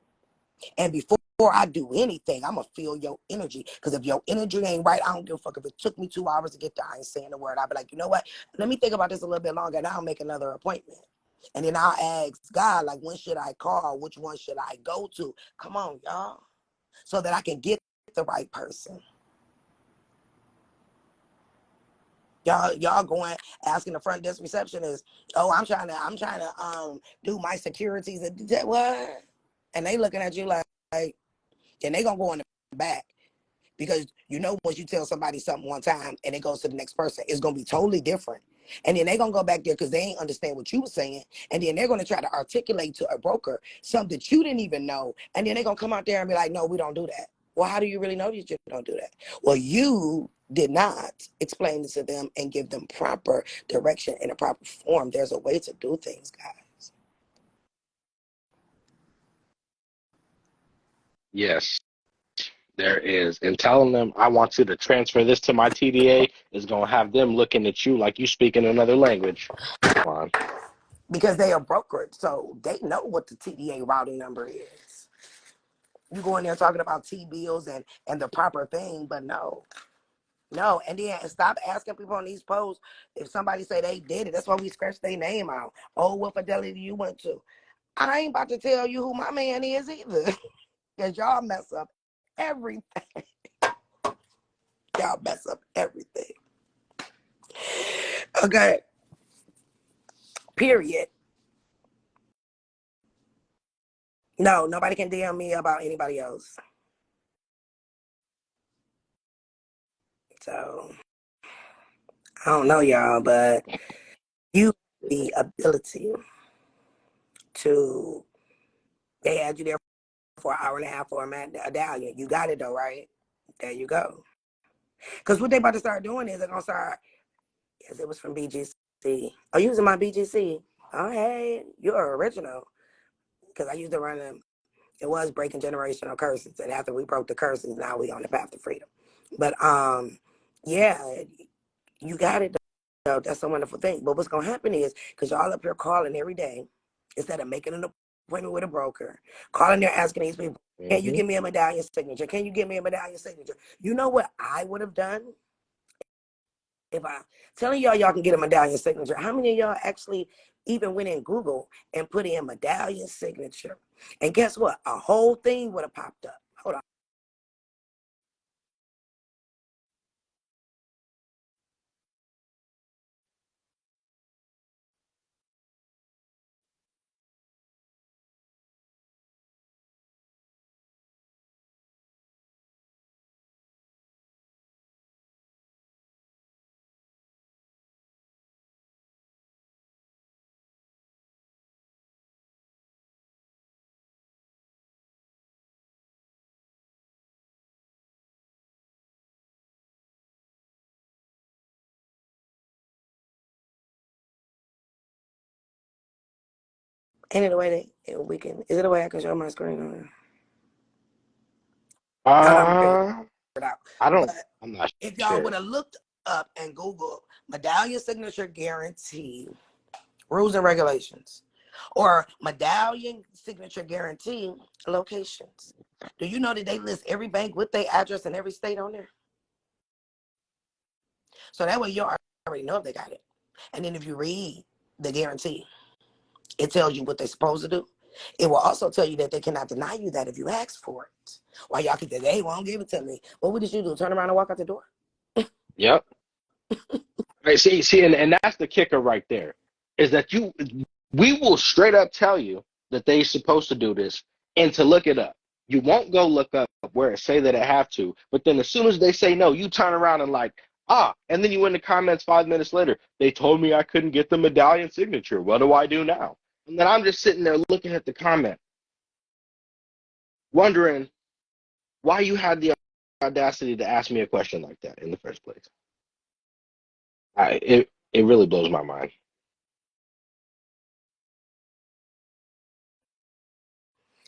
[SPEAKER 1] And before I do anything, I'm going to feel your energy. Because if your energy ain't right, I don't give a fuck. If it took me 2 hours to get there, I ain't saying a word. I'll be like, you know what? Let me think about this a little bit longer, and I'll make another appointment. And then I'll ask God, like, when should I call? Which one should I go to? Come on, y'all. So that I can get the right person. Y'all going, asking the front desk receptionist, oh, I'm trying to do my securities. And what? And they looking at you like, and they gonna go in the back, because you know once you tell somebody something one time and it goes to the next person, it's gonna be totally different. And then they gonna go back there because they ain't understand what you were saying, and then they're gonna try to articulate to a broker something that you didn't even know, and then they're gonna come out there and be like, no, we don't do that. Well, how do you really know that you don't do that? Well, you did not explain it to them and give them proper direction in a proper form. There's a way to do things, guys.
[SPEAKER 3] Yes, there is. And telling them, I want you to transfer this to my TDA is going to have them looking at you like you speak in another language. Come on.
[SPEAKER 1] Because they are brokered, so they know what the TDA routing number is. You go in there talking about T-bills and the proper thing, but no. And then stop asking people on these posts if somebody say they did it. That's why we scratch their name out. Oh, what Fidelity you went to? I ain't about to tell you who my man is either, because y'all mess up everything. y'all mess up everything. Okay. Period. No, nobody can DM me about anybody else. So I don't know y'all, but you have the ability to, they had you there for an hour and a half for a medallion. You got it though, right? There you go. Because what they about to start doing is they're gonna start. Yes, it was from BGC. Oh, using my BGC. Oh, hey, you're original. Because I used to run them. It was breaking generational curses, and after we broke the curses, now we on the path to freedom. But yeah, you got it. Though. That's a wonderful thing. But what's gonna happen is because y'all up here calling every day instead of making an appointment with a broker, calling there asking these people, can you
[SPEAKER 3] Mm-hmm.
[SPEAKER 1] give me a medallion signature? Can you give me a medallion signature? You know what I would have done if I telling y'all can get a medallion signature? How many of y'all actually even went in Google and put in medallion signature? And guess what? A whole thing would have popped up. Hold on. Ain't it the way that we can? Is it the way I can show my screen? Hold on, I'm figuring
[SPEAKER 3] Uh,
[SPEAKER 1] it out.
[SPEAKER 3] I don't.
[SPEAKER 1] But
[SPEAKER 3] I'm not
[SPEAKER 1] if y'all would
[SPEAKER 3] sure.
[SPEAKER 1] have looked up and Googled medallion signature guarantee rules and regulations or medallion signature guarantee locations, do you know that they list every bank with their address in every state on there? So that way you already know if they got it. And then if you read the guarantee, it tells you what they're supposed to do. It will also tell you that they cannot deny you that if you ask for it. Why y'all keep that? They won't give it to me. Well, what did you do? Turn around and walk out the door?
[SPEAKER 3] Yep. Right. See, and that's the kicker right there, is that we will straight up tell you that they're supposed to do this and to look it up. You won't go look up where it say that it have to, but then as soon as they say no, you turn around and like, and then you in the comments 5 minutes later, they told me I couldn't get the medallion signature. What do I do now? And then I'm just sitting there looking at the comment, wondering why you had the audacity to ask me a question like that in the first place. It really blows my mind.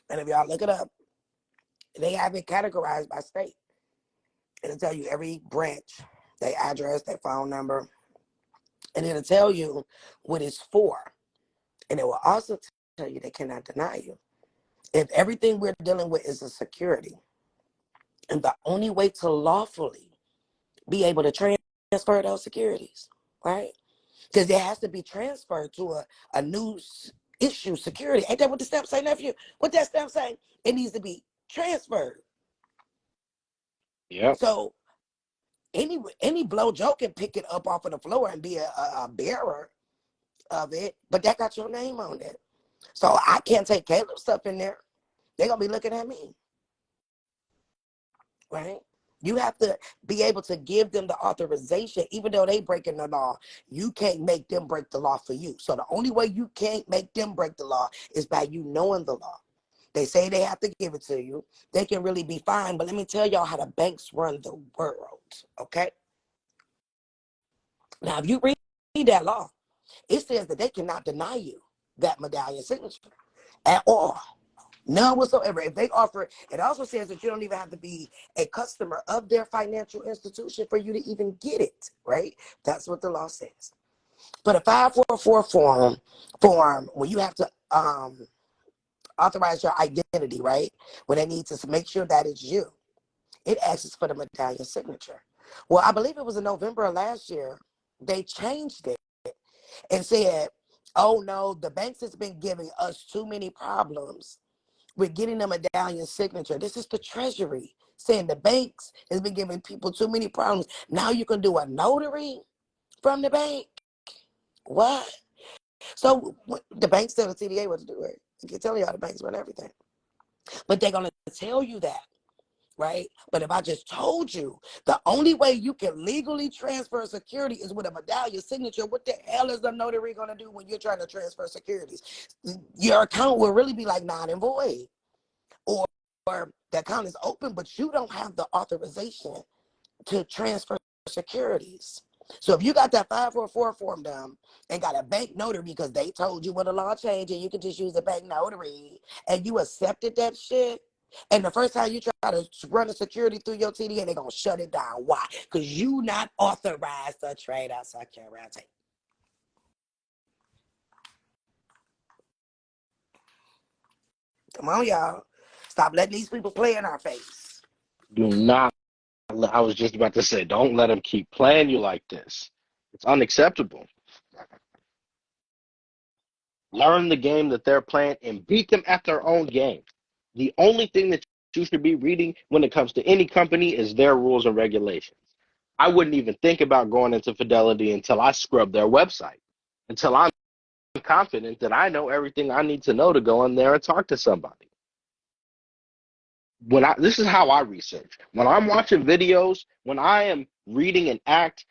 [SPEAKER 1] And if y'all look it up, they have it categorized by state. It'll tell you every branch, their address, their phone number, and it'll tell you what it's for. And it will also tell you they cannot deny you. If everything we're dealing with is a security, and the only way to lawfully be able to transfer those securities, right? Because it has to be transferred to a new issue security. Ain't that what the stamp say, nephew? What that stamp say? It needs to be transferred.
[SPEAKER 3] Yep.
[SPEAKER 1] So any blow joke can pick it up off of the floor and be a bearer of it, but that got your name on it. So I can't take Caleb's stuff in there. They're gonna be looking at me, right? You have to be able to give them the authorization, even though they breaking the law. You can't make them break the law for you. So the only way you can't make them break the law is by you knowing the law. They say they have to give it to you. They can really be fine, but let me tell y'all how the banks run the world. Okay. Now, if you read that law, it says that they cannot deny you that medallion signature at all. None whatsoever. If they offer it, it also says that you don't even have to be a customer of their financial institution for you to even get it, right? That's what the law says. But a 544 form when you have to authorize your identity, right? When they need to make sure that it's you, it asks for the medallion signature. Well, I believe it was in November of last year, they changed it and said, oh no, the banks has been giving us too many problems with getting a medallion signature. This is the Treasury saying the banks has been giving people too many problems. Now you can do a notary from the bank. What? So the banks tell the CDA what to do. Right? They can tell you how the banks run everything. But they're going to tell you that, right? But if I just told you the only way you can legally transfer security is with a medallion signature, what the hell is the notary going to do when you're trying to transfer securities? Your account will really be like non and void. Or the account is open, but you don't have the authorization to transfer securities. So if you got that 544 form done and got a bank notary because they told you when the law changed and you can just use a bank notary and you accepted that shit, and the first time you try to run a security through your TDA, they're going to shut it down. Why? Because you not authorized to trade outside security. Come on, y'all. Stop letting these people play in our face.
[SPEAKER 3] Do not. I was just about to say, don't let them keep playing you like this. It's unacceptable. Learn the game that they're playing and beat them at their own game. The only thing that you should be reading when it comes to any company is their rules and regulations. I wouldn't even think about going into Fidelity until I scrub their website, until I'm confident that I know everything I need to know to go in there and talk to somebody. This is how I research. When I'm watching videos, when I am reading an act,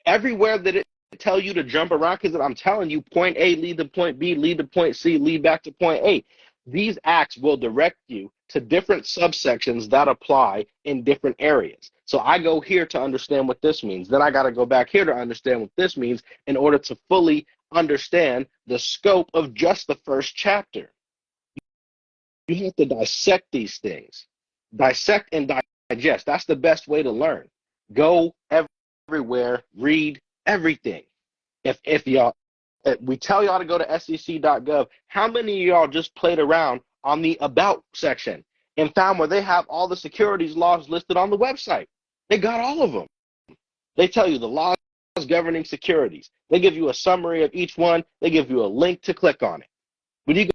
[SPEAKER 3] everywhere that it tell you to jump around, because I'm telling you, point A lead to point B, lead to point C, lead back to point A. These acts will direct you to different subsections that apply in different areas. So I go here to understand what this means. Then I got to go back here to understand what this means in order to fully understand the scope of just the first chapter. You have to dissect these things. Dissect and digest. That's the best way to learn. Go everywhere, read everything. If y'all, we tell y'all to go to sec.gov, how many of y'all just played around on the about section and found where they have all the securities laws listed on the website? They got all of them. They tell you the laws governing securities. They give you a summary of each one. They give you a link to click on it. When you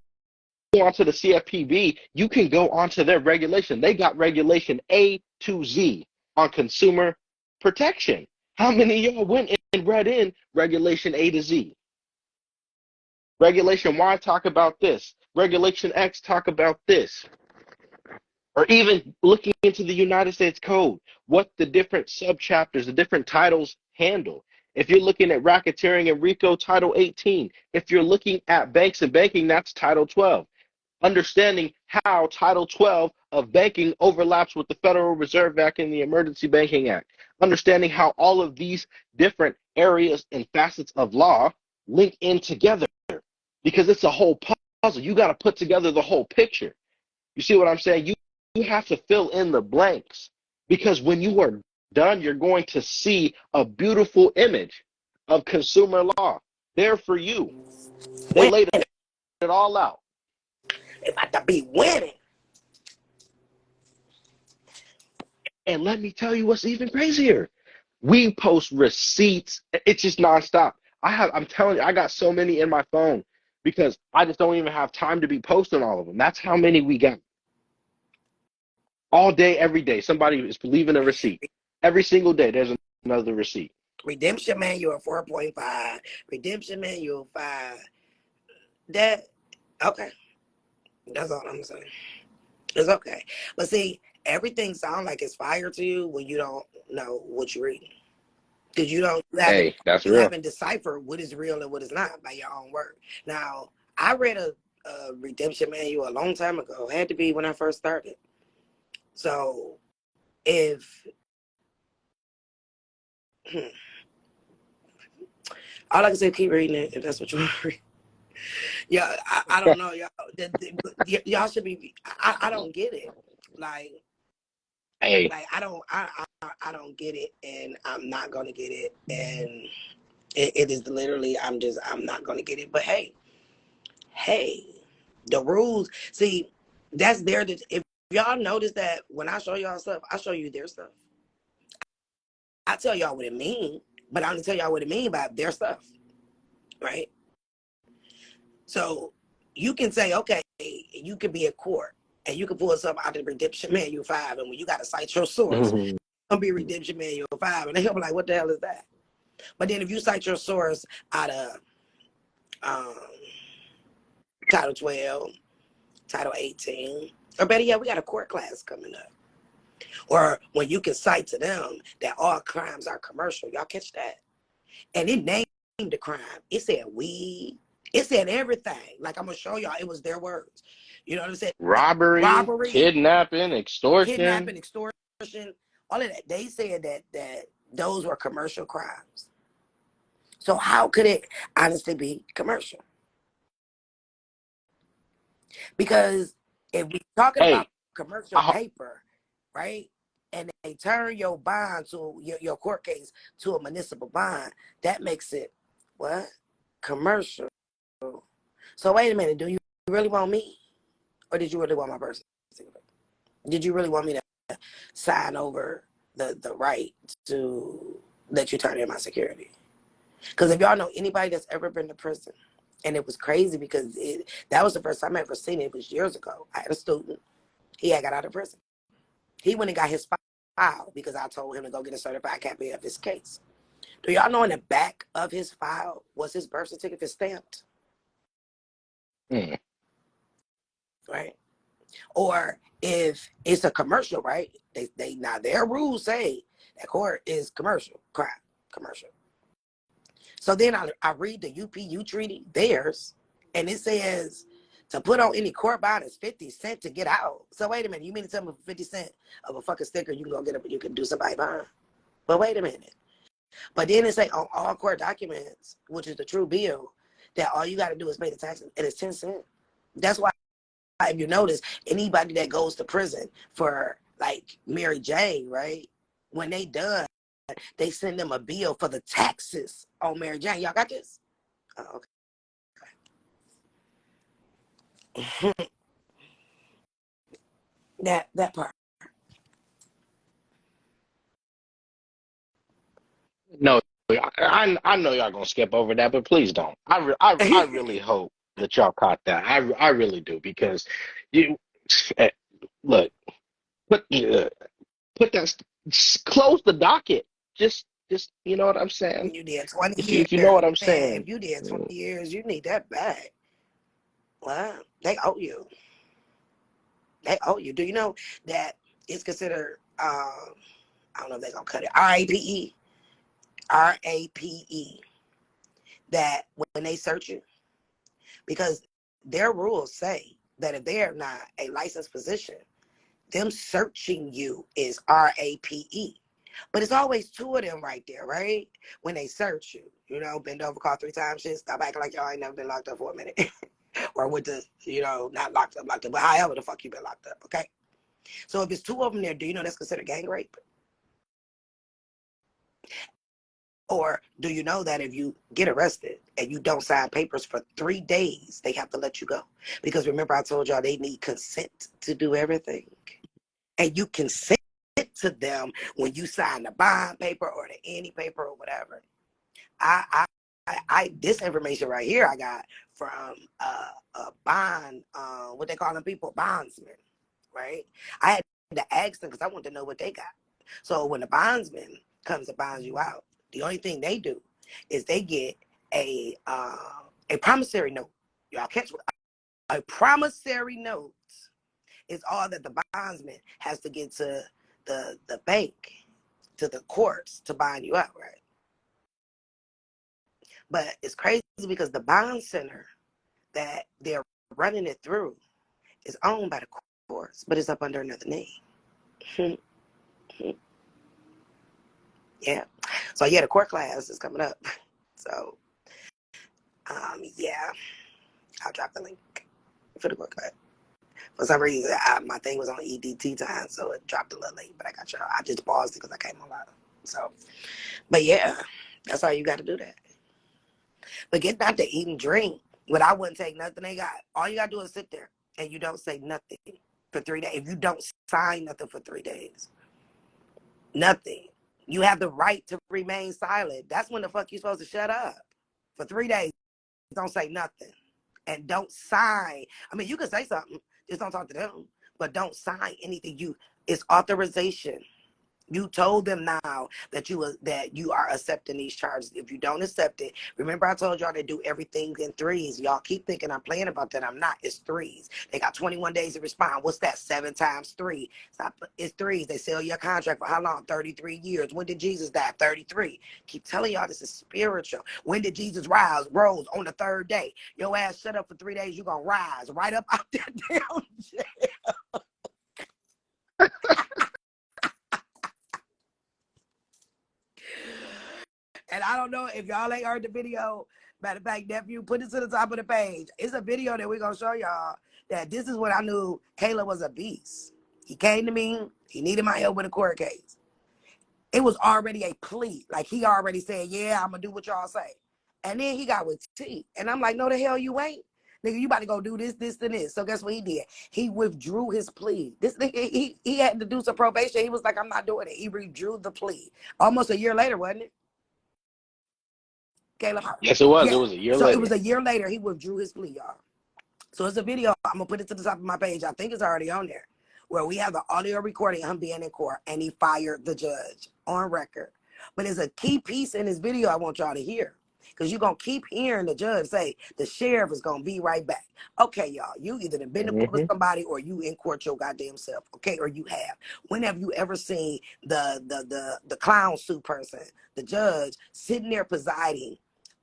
[SPEAKER 3] go onto the CFPB, you can go onto their regulation. They got regulation A to Z on consumer protection. How many of y'all went and read in regulation A to Z? Regulation Y talk about this. Regulation X talk about this. Or even looking into the United States Code, what the different subchapters, the different titles handle. If you're looking at racketeering and RICO, Title 18. If you're looking at banks and banking, that's Title 12. Understanding how Title 12 of banking overlaps with the Federal Reserve Act and the Emergency Banking Act. Understanding how all of these different areas and facets of law link in together, because it's a whole puzzle. You got to put together the whole picture. You see what I'm saying? You have to fill in the blanks, because when you are done, you're going to see a beautiful image of consumer law there for you. They laid it all out.
[SPEAKER 1] They about to be winning.
[SPEAKER 3] And let me tell you what's even crazier. We post receipts. It's just nonstop. I'm telling you, I got so many in my phone because I just don't even have time to be posting all of them. That's how many we got. All day, every day, somebody is leaving a receipt. Every single day, there's another receipt.
[SPEAKER 1] Redemption Manual 4.5. Redemption Manual 5. That, okay. That's all I'm saying. It's okay. But see, everything sounds like it's fire to you when you don't know what you're reading. Because you
[SPEAKER 3] That's real.
[SPEAKER 1] haven't deciphered what is real and what is not by your own word. Now, I read a redemption manual a long time ago. It had to be when I first started. So if all I can say, keep reading it if that's what you want to read. Yeah, I don't know, y'all. Y'all should be. I don't get it. Like I don't get it, and I'm not gonna get it, and it is literally I'm not gonna get it. But hey, the rules. See, that's there. If y'all notice that when I show y'all stuff, I show you their stuff. I tell y'all what it means, but I only tell y'all what it means by their stuff, right? So you can say, okay, you could be a court. and you can pull something out of Redemption Manual 5, and when you got to cite your source, it's gonna be Redemption Manual 5, and they'll be like, "What the hell is that?" But then if you cite your source out of um, Title 12, Title 18, or better yet, we got a court class coming up, or when you can cite to them that all crimes are commercial. Y'all catch that? And it named the crime. It said weed. It said everything. Like I'm gonna show y'all. It was their words. You know what I'm saying?
[SPEAKER 3] Robbery,
[SPEAKER 1] Robbery,
[SPEAKER 3] kidnapping, extortion.
[SPEAKER 1] kidnapping, extortion, all of that. They said that those were commercial crimes. So how could it honestly be commercial? Because if we're talking about
[SPEAKER 3] Hey,
[SPEAKER 1] commercial
[SPEAKER 3] I,
[SPEAKER 1] paper, right? And they turn your bond to your court case to a municipal bond, that makes it what? Commercial. So wait a minute, do you really want me? Or did you really want my person? Did you really want me to sign over the right to let you turn in my security? Because if y'all know anybody that's ever been to prison, and it was crazy because that was the first time I ever seen it. It was years ago. I had a student. He had got out of prison. He went and got his file because I told him to go get a certified copy of his case. Do y'all know in the back of his file was his birth certificate stamped?
[SPEAKER 3] mm,
[SPEAKER 1] Right? Or if it's a commercial, right? They now their rules say that court is commercial, crime, commercial. So then I read the UPU treaty, theirs, and it says to put on any court bond is 50 cents to get out. So wait a minute, you mean to tell me for 50 cents of a fucking sticker you can go get up and you can do somebody bond? But wait a minute. But then it say on all court documents, which is the true bill, that all you got to do is pay the taxes, and it's 10 cents. That's why if you notice, anybody that goes to prison for like Mary Jane, right? When they done, they send them a bill for the taxes on Mary Jane. Y'all got this? Oh, okay. that part.
[SPEAKER 3] no, I know y'all gonna skip over that, but please don't. I really hope that y'all caught that. I really do because you eh, look put that close the docket. Just you know what I'm saying.
[SPEAKER 1] You did 20
[SPEAKER 3] If you know
[SPEAKER 1] years.
[SPEAKER 3] what I'm
[SPEAKER 1] Man, if
[SPEAKER 3] saying.
[SPEAKER 1] you did 20 years, you need that back. Well, they owe you. They owe you. Do you know that it's considered, I don't know if they're going to cut it, RAPE? RAPE. That when they search you, because their rules say that if they are not a licensed physician, them searching you is RAPE. But it's always two of them right there, right? When they search you, bend over, call 3 times, shit, stop acting like y'all ain't never been locked up for a minute. Or with the, not locked up, but however the fuck you been locked up, okay? So if it's two of them there, do you know that's considered gang rape? Or do you know that if you get arrested and you don't sign papers for 3 days, they have to let you go? Because remember I told y'all they need consent to do everything. And you consent to them when you sign the bond paper or the any paper or whatever. I this information right here I got from a bond, what they call them people, bondsmen, right? I had to ask them because I wanted to know what they got. So when the bondsman comes to bond you out, the only thing they do is they get a promissory note. Y'all catch what? A promissory note is all that the bondsman has to get to the bank, to the courts to bond you out, right? But it's crazy because the bond center that they're running it through is owned by the courts, but it's up under another name. Yeah. So yeah, the court class is coming up. So yeah, I'll drop the link for the court class. For some reason, my thing was on EDT time, so it dropped a little late. But I got y'all. I just paused it because I came on live. So, but yeah, that's all you got to do that. But get not to eat and drink. But I wouldn't take nothing they got. All you got to do is sit there and you don't say nothing for 3 days. If you don't sign nothing for 3 days, nothing. You have the right to remain silent. That's when the fuck you supposed to shut up. For 3 days, don't say nothing. And don't sign. I mean, you can say something. Just don't talk to them. but don't sign anything. It's authorization. You told them now that you are accepting these charges. If you don't accept it, remember I told y'all to do everything in threes. Y'all keep thinking I'm playing about that. I'm not. It's threes. They got 21 days to respond. What's that? 7 times 3. It's threes. They sell your contract for how long? 33 years. When did Jesus die? 33. Keep telling y'all this is spiritual. When did Jesus rose on the 3rd day? Your ass shut up for 3 days. You're going to rise right up out that damn jail. And I don't know if y'all ain't heard the video. Matter of fact, nephew, put it to the top of the page. It's a video that we're going to show y'all that this is when I knew Caleb was a beast. He came to me. He needed my help with a court case. It was already a plea. Like, he already said, yeah, I'm going to do what y'all say. And then he got with T. And I'm like, no, the hell you ain't. Nigga, you about to go do this, this, and this. So guess what he did? He withdrew his plea. This nigga, he had to do some probation. He was like, I'm not doing it. He withdrew the plea. Almost a year later, wasn't it? Caleb?
[SPEAKER 3] Yes, it was. It
[SPEAKER 1] Yeah.
[SPEAKER 3] was a year
[SPEAKER 1] So it
[SPEAKER 3] later.
[SPEAKER 1] was a year later he withdrew his plea, y'all. So it's a video. I'm gonna put it to the top of my page. I think it's already on there, where we have the audio recording of him being in court, and he fired the judge on record. But there's a key piece in this video I want y'all to hear, because you're gonna keep hearing the judge say the sheriff is gonna be right back. Okay, y'all, you either have been to court with somebody or you in court your goddamn self. Okay, or you have. When have you ever seen the clown suit person, the judge, sitting there presiding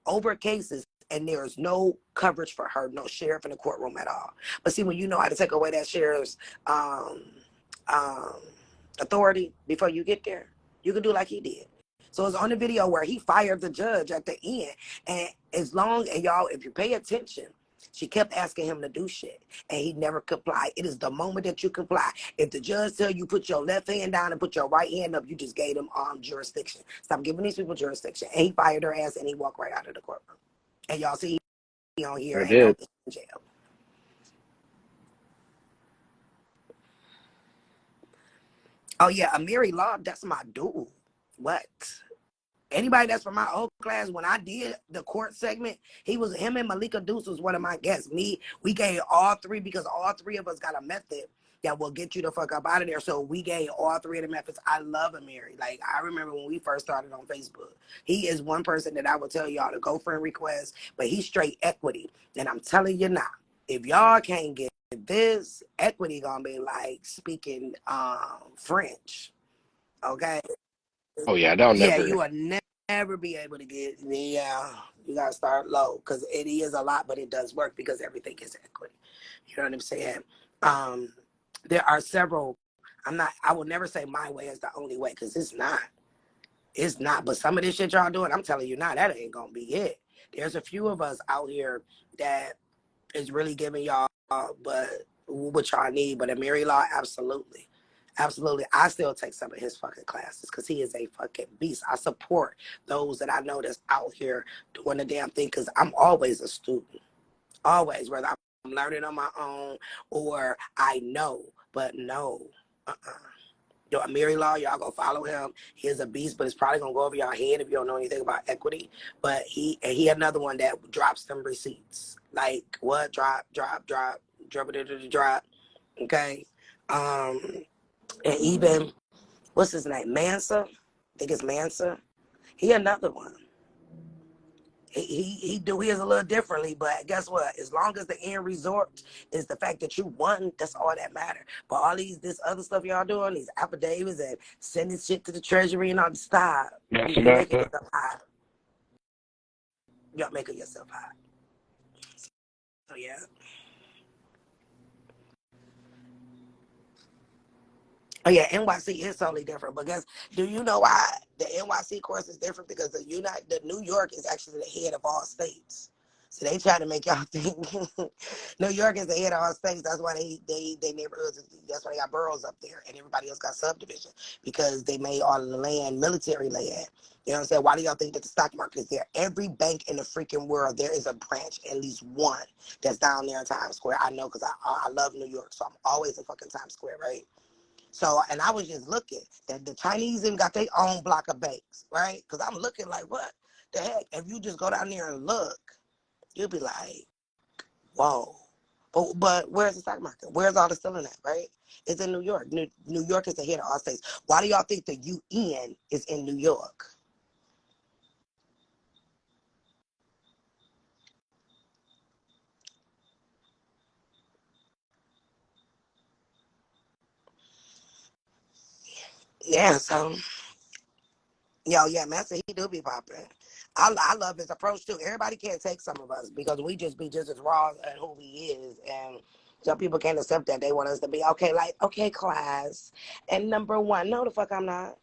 [SPEAKER 1] over cases, and there's no coverage for her, no sheriff in the courtroom at all? But see, when you know how to take away that sheriff's um, um, authority before you get there, you can do like he did. So it's on the video where he fired the judge at the end. And and y'all, if you pay attention, she kept asking him to do shit, and he never complied. It is the moment that you comply. If the judge tell you put your left hand down and put your right hand up, you just gave them jurisdiction. Stop giving these people jurisdiction. And he fired her ass, and he walked right out of the courtroom. And y'all see he on here
[SPEAKER 3] Sure
[SPEAKER 1] ain't no
[SPEAKER 3] did.
[SPEAKER 1] in jail. Oh yeah, Amiri Law, that's my dude. What? Anybody that's from my old class, when I did the court segment, him and Malika Deuce was one of my guests. We gave all three, because all three of us got a method that will get you the fuck up out of there. So we gave all three of the methods. I love Amiri. Like, I remember when we first started on Facebook. He is one person that I would tell y'all to go friend request, but he's straight equity. And I'm telling you now, if y'all can't get this, equity gonna be like speaking French. Okay?
[SPEAKER 3] Oh yeah, they'll
[SPEAKER 1] Yeah,
[SPEAKER 3] never.
[SPEAKER 1] you will never be able to get. Yeah, you gotta start low, because it is a lot, but it does work because everything is equity. You know what I'm saying? Um, there are several. I will never say my way is the only way, because it's not. It's not. But some of this shit y'all doing, I'm telling you now, that ain't gonna be it. There's a few of us out here that is really giving y'all, but what y'all need. But Amiri Law, absolutely. Absolutely. I still take some of his fucking classes, because he is a fucking beast. I support those that I know that's out here doing the damn thing, because I'm always a student. Always. Whether I'm learning on my own or I know. But no. Yo, Amiri Law, y'all go follow him. He is a beast, but it's probably gonna go over your head if you don't know anything about equity. But he another one that drops them receipts. Like what? Drop it, drop. Okay. And even what's his name? Mansa. I think it's Mansa. He another one. He do his a little differently, but guess what? As long as the end result is the fact that you won, that's all that matter. But all this other stuff y'all doing, these affidavits and sending shit to the treasury and all the stuff, you're making yourself high. You're making yourself high. So yeah. Oh yeah, NYC is totally different. But do you know why the NYC course is different? Because the New York is actually the head of all states. So they try to make y'all think New York is the head of all states. That's why they neighborhoods. That's why they got boroughs up there, and everybody else got subdivision, because they made all of the land military land. You know what I'm saying? Why do y'all think that the stock market is there? Every bank in the freaking world, there is a branch, at least one, that's down there in Times Square. I know, because I love New York, so I'm always in fucking Times Square, right? So, and I was just looking that the Chinese even got their own block of banks, right? Because I'm looking like, what the heck? If you just go down there and look, you'll be like, whoa. Oh, but where's the stock market? Where's all the selling at, right? It's in New York. New York is the head of all states. Why do y'all think the UN is in New York? Yeah, so, yeah, Master, he do be popping. I love his approach too. Everybody can't take some of us because we just be just as raw as who he is. And some people can't accept that. They want us to be, okay, like, okay, class. And number one, no, the fuck I'm not.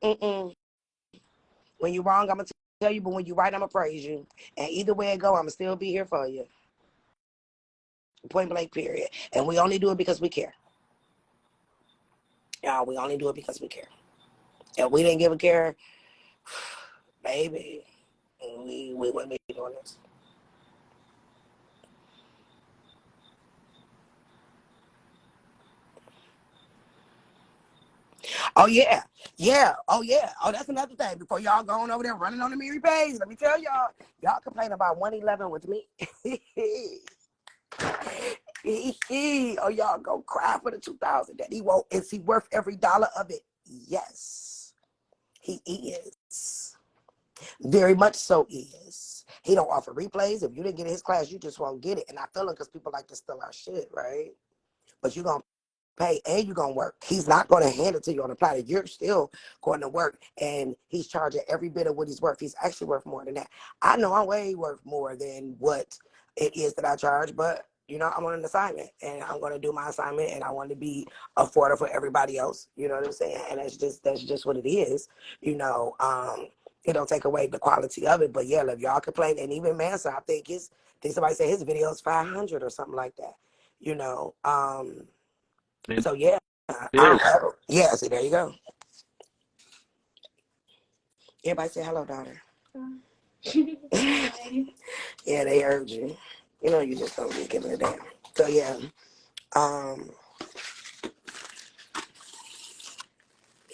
[SPEAKER 1] Mm-mm. When you're wrong, I'm going to tell you, but when you're right, I'm going to praise you. And either way it go, I'm going to still be here for you. Point blank, period. And we only do it because we care. Y'all, we only do it because we care. If we didn't give a care, baby, we wouldn't be doing this. Oh, yeah. Yeah. Oh, yeah. Oh, that's another thing. Before y'all going over there running on the Mary page, let me tell y'all complain about 111 with me. Oh, y'all go cry for the 2000 that he won't. Is he worth every dollar of it? Yes, he is. Very much so is. He don't offer replays. If you didn't get his class, you just won't get it. And I feel it because people like to steal our shit, right? But you're going to pay and you're going to work. He's not going to hand it to you on a platter. You're still going to work. And he's charging every bit of what he's worth. He's actually worth more than that. I know I'm way worth more than what it is that I charge, but I'm on an assignment and I'm going to do my assignment and I want to be affordable for everybody else. You know what I'm saying? And that's just what it is. It don't take away the quality of it, but yeah, if y'all complain, and even Mansa, I think somebody said his video is 500 or something like that. So yeah,
[SPEAKER 2] Yes.
[SPEAKER 1] yeah. See, there you go. Everybody say hello, daughter. Yeah, they heard you. You just don't be giving a damn. So yeah,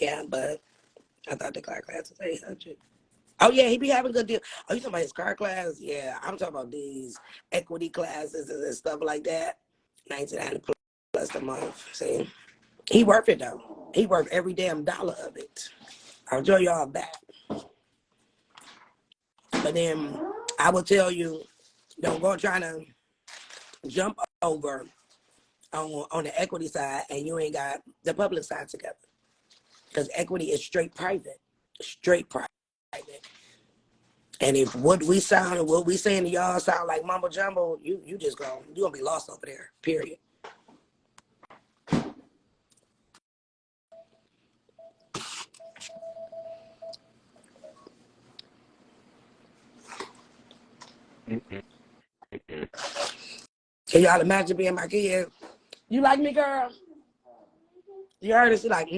[SPEAKER 1] yeah, but I thought the car class was 800. Oh yeah, he be having good deal. Oh, you talking about his car class? Yeah, I'm talking about these equity classes and stuff like that. 1990 plus a month. See, he worth it though. He worth every damn dollar of it. I'll show y'all that. But then I will tell you, don't go trying to jump over on the equity side and you ain't got the public side together. Because equity is straight private. Straight private. And if what we sound and what we saying to y'all sound like mumbo jumbo, you gonna be lost over there. Period. Can y'all imagine being my kid? You like me, girl? You heard it? She like,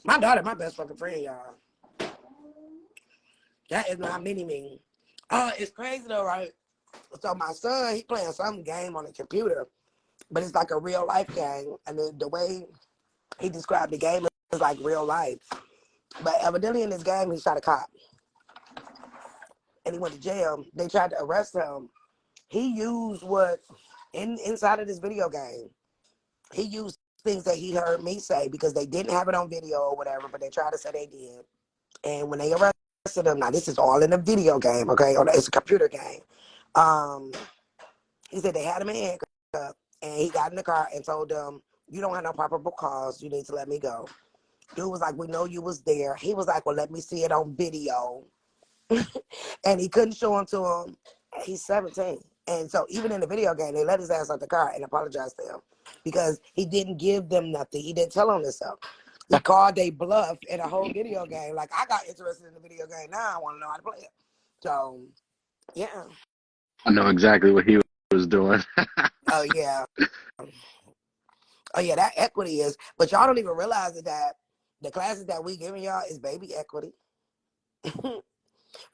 [SPEAKER 1] My daughter, my best fucking friend, y'all. That is not me. It's crazy though, right? So my son, he playing some game on the computer, but it's like a real life game. And the way he described the game is like real life. But evidently in this game, he shot a cop. And he went to jail. They tried to arrest him. He used inside of this video game, he used things that he heard me say because they didn't have it on video or whatever, but they tried to say they did. And when they arrested him, now this is all in a video game, okay? It's a computer game. He said they had him in handcuffs, and he got in the car and told them, "You don't have no probable cause. You need to let me go." Dude was like, "We know you was there." He was like, "Well, let me see it on video." And he couldn't show him to him. He's 17. And so even in the video game, they let his ass out the car and apologized to him because he didn't give them nothing. He didn't tell on himself. He called they bluff in a whole video game. Like, I got interested in the video game. Now I want to know how to play it. So, yeah.
[SPEAKER 3] I know exactly what he was doing.
[SPEAKER 1] Oh, yeah. Oh, yeah, that equity is. But y'all don't even realize that the classes that we giving y'all is baby equity.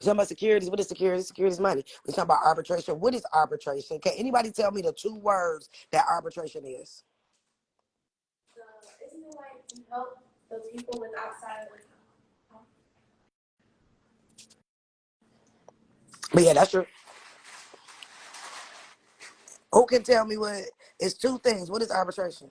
[SPEAKER 1] We're talking about securities. What is security? Securities money. We're talking about arbitration. What is arbitration? Can anybody tell me the 2 words that arbitration is?
[SPEAKER 4] Isn't it like you help the people with outside of
[SPEAKER 1] But yeah, that's true. Who can tell me what It's two things. What is arbitration?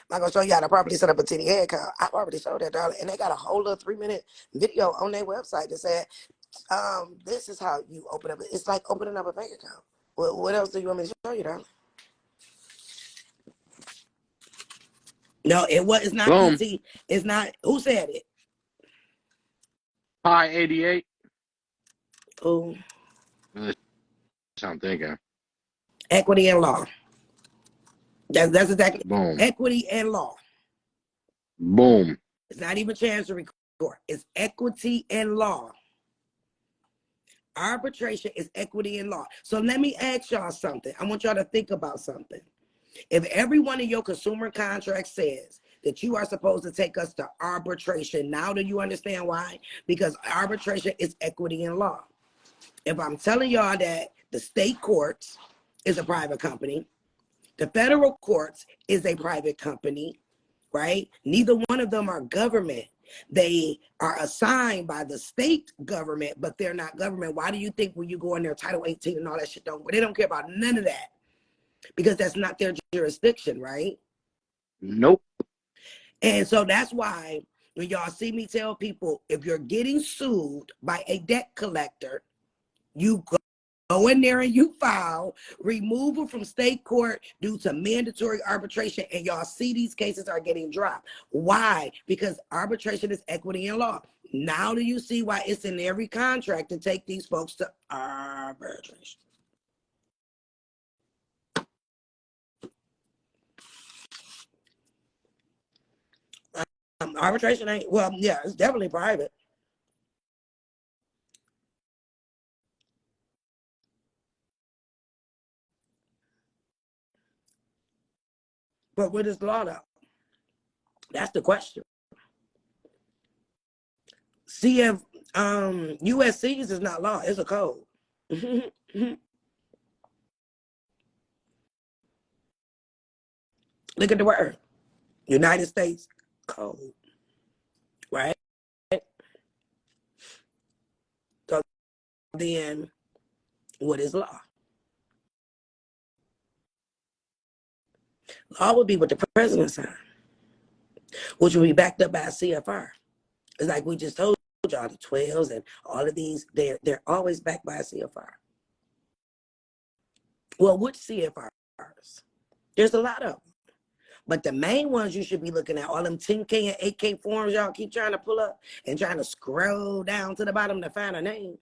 [SPEAKER 1] I'm not gonna show you how to properly set up a TDA account. I've already showed that, darling. And they got a whole little 3-minute video on their website that said, this is how you open up. It's like opening up a bank account. What else do you want me to show you, darling? No, it's not
[SPEAKER 3] Boom.
[SPEAKER 1] ET. It's not. Who said it?
[SPEAKER 3] Pi 88.
[SPEAKER 1] Who?
[SPEAKER 3] That's what I'm thinking.
[SPEAKER 1] Equity and law. That's exactly.
[SPEAKER 3] Boom.
[SPEAKER 1] Equity and law.
[SPEAKER 3] Boom.
[SPEAKER 1] It's not even Chancery Court. It's equity and law. Arbitration is equity and law. So let me ask y'all something. I want y'all to think about something. If every one of your consumer contracts says that you are supposed to take us to arbitration, now do you understand why? Because arbitration is equity and law. If I'm telling y'all that the state courts is a private company, the federal courts is a private company, right? Neither one of them are government. They are assigned by the state government, but they're not government. Why do you think when you go in there, Title 18 and all that shit, they don't care about none of that? Because that's not their jurisdiction, right?
[SPEAKER 3] Nope.
[SPEAKER 1] And so that's why when y'all see me tell people, if you're getting sued by a debt collector, you go in there and you file removal from state court due to mandatory arbitration, and y'all see these cases are getting dropped. Why? Because arbitration is equity and law. Now do you see why it's in every contract to take these folks to arbitration? Arbitration ain't, well, yeah, it's definitely private. But what is law though? That's the question. CF USC's is not law, it's a code. Look at the word. United States Code. Right? So then what is law? Law would be what the president signed, which will be backed up by a CFR. It's like we just told y'all, the 12s and all of these, they're always backed by a CFR. Well, which CFRs? There's a lot of them. But the main ones you should be looking at, all them 10K and 8K forms y'all keep trying to pull up and trying to scroll down to the bottom to find a name.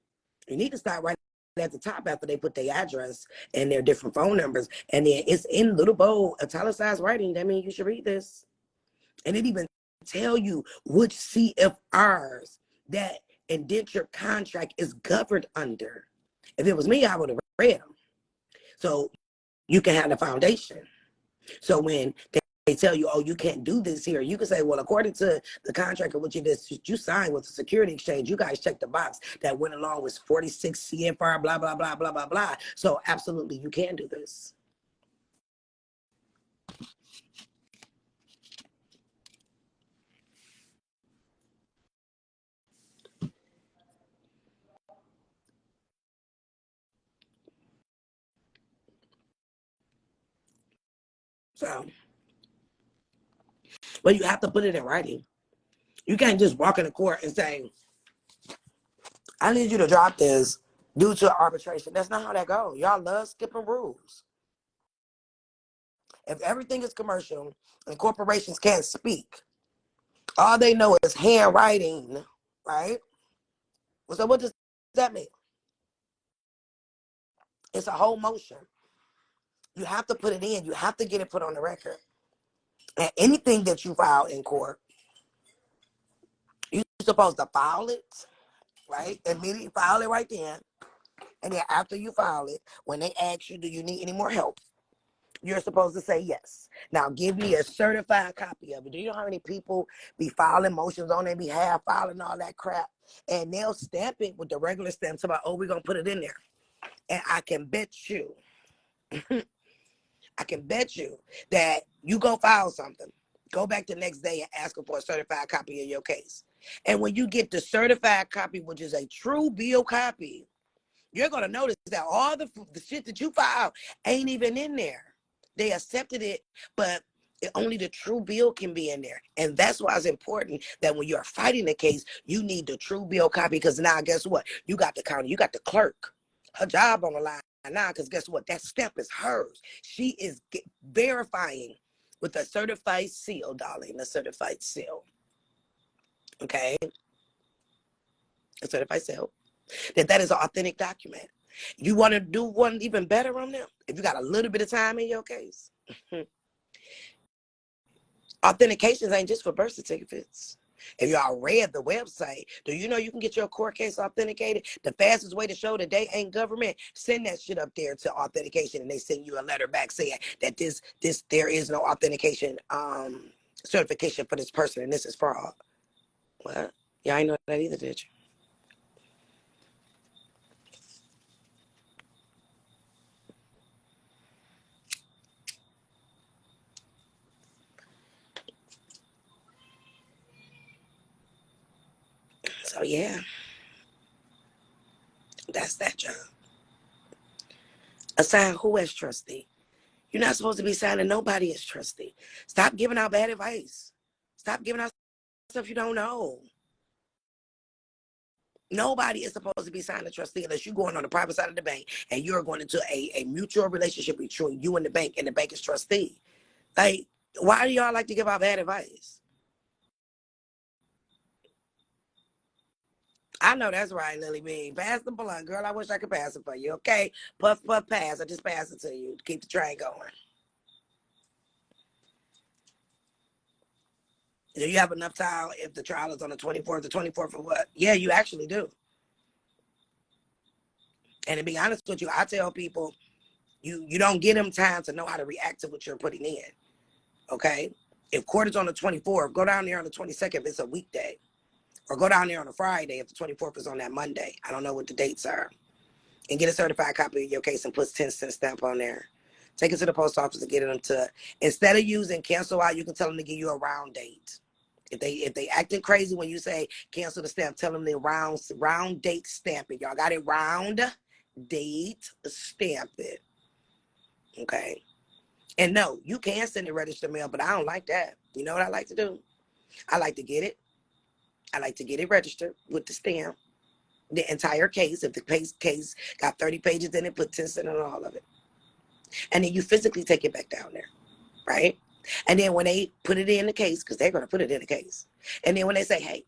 [SPEAKER 1] You need to start right at the top after they put their address and their different phone numbers. And then it's in little bold, italicized writing. That means you should read this. And it even tell you which CFRs that indenture contract is governed under. If it was me, I would have read them. So you can have the foundation. So when they tell you, oh, you can't do this here, you can say, well, according to the contract of what you signed with the security exchange, you guys checked the box that went along with 46 CFR, blah, blah, blah, blah, blah, blah. So absolutely, you can do this. So, but you have to put it in writing. You can't just walk into court and say, I need you to drop this due to arbitration. That's not how that goes. Y'all love skipping rules. If everything is commercial and corporations can't speak, all they know is handwriting, right? So what does that mean? It's a whole motion. You have to put it in. You have to get it put on the record. And anything that you file in court, you're supposed to file it, right? Immediately file it right then. And then after you file it, when they ask you, do you need any more help? You're supposed to say yes. Now give me a certified copy of it. Do you know how many people be filing motions on their behalf, filing all that crap? And they'll stamp it with the regular stamp about, oh, we're going to put it in there. And I can bet you, I can bet you that you go file something. Go back the next day and ask them for a certified copy of your case. And when you get the certified copy, which is a true bill copy, you're going to notice that all the shit that you filed ain't even in there. They accepted it, but only the true bill can be in there. And that's why it's important that when you're fighting the case, you need the true bill copy, because now guess what? You got the county, you got the clerk, her job on the line now, because guess what? That stamp is hers. She is verifying with a certified seal, darling, a certified seal. Okay? A certified seal. That is an authentic document. You want to do one even better on them? If you got a little bit of time in your case, authentications ain't just for birth certificates. If y'all read the website, do you know you can get your court case authenticated? The fastest way to show that they ain't government, send that shit up there to authentication, and they send you a letter back saying that there is no authentication certification for this person, and this is fraud. What? Y'all ain't know that either, did you? So yeah, that's that job. Assign who as trustee. You're not supposed to be signing nobody as trustee. Stop giving out bad advice. Stop giving out stuff you don't know. Nobody is supposed to be signing a trustee unless you're going on the private side of the bank and you're going into a mutual relationship between you and the bank is trustee. Like, why do y'all like to give out bad advice? I know that's right, Lily Bean. Pass the blunt, girl. I wish I could pass it for you. Okay, puff, puff, pass. I just pass it to you to keep the train going. Do you have enough time if the trial is on the 24th? The 24th for what? Yeah, you actually do. And to be honest with you, I tell people, you don't get them time to know how to react to what you're putting in. Okay? If court is on the 24th, go down there on the 22nd if it's a weekday. Or go down there on a Friday if the 24th is on that Monday. I don't know what the dates are. And get a certified copy of your case and put 10-cent stamp on there. Take it to the post office and get them to, instead of using cancel out, you can tell them to give you a round date. If they acting crazy when you say cancel the stamp, tell them the round date stamp it. Y'all got it? Round date stamp it. Okay. And no, you can send it registered mail, but I don't like that. You know what I like to do? I like to get it. I like to get it registered with the stamp. The entire case. If the case got 30 pages in it, put 10 cents on all of it. And then you physically take it back down there. Right? And then when they put it in the case, because they're going to put it in the case. And then when they say, hey,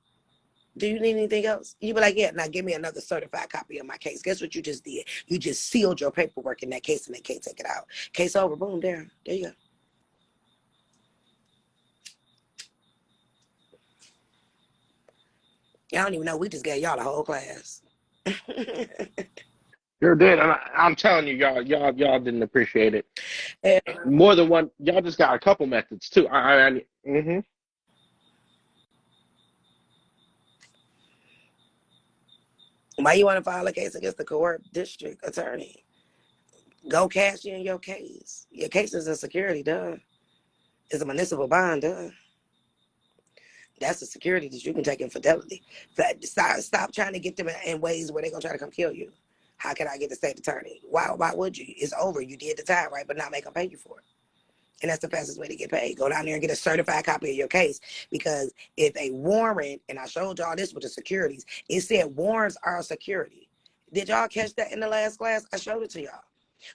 [SPEAKER 1] do you need anything else? You be like, yeah, now give me another certified copy of my case. Guess what you just did? You just sealed your paperwork in that case and they can't take it out. Case over, boom, there you go. Y'all don't even know, we just gave y'all the whole class.
[SPEAKER 3] Sure did. And I'm telling you, y'all didn't appreciate it.
[SPEAKER 1] And
[SPEAKER 3] More than one. Y'all just got a couple methods too.
[SPEAKER 1] why you want to file a case against the court district attorney? Go cash in your case. Your case is a security, duh. It's a municipal bond, duh. That's a security that you can take in fidelity. Stop trying to get them in ways where they're going to try to come kill you. How can I get the state attorney? Why would you? It's over. You did the time, right? But not make them pay you for it. And that's the fastest way to get paid. Go down there and get a certified copy of your case. Because if a warrant, and I showed y'all this with the securities, it said warrants are a security. Did y'all catch that in the last class? I showed it to y'all.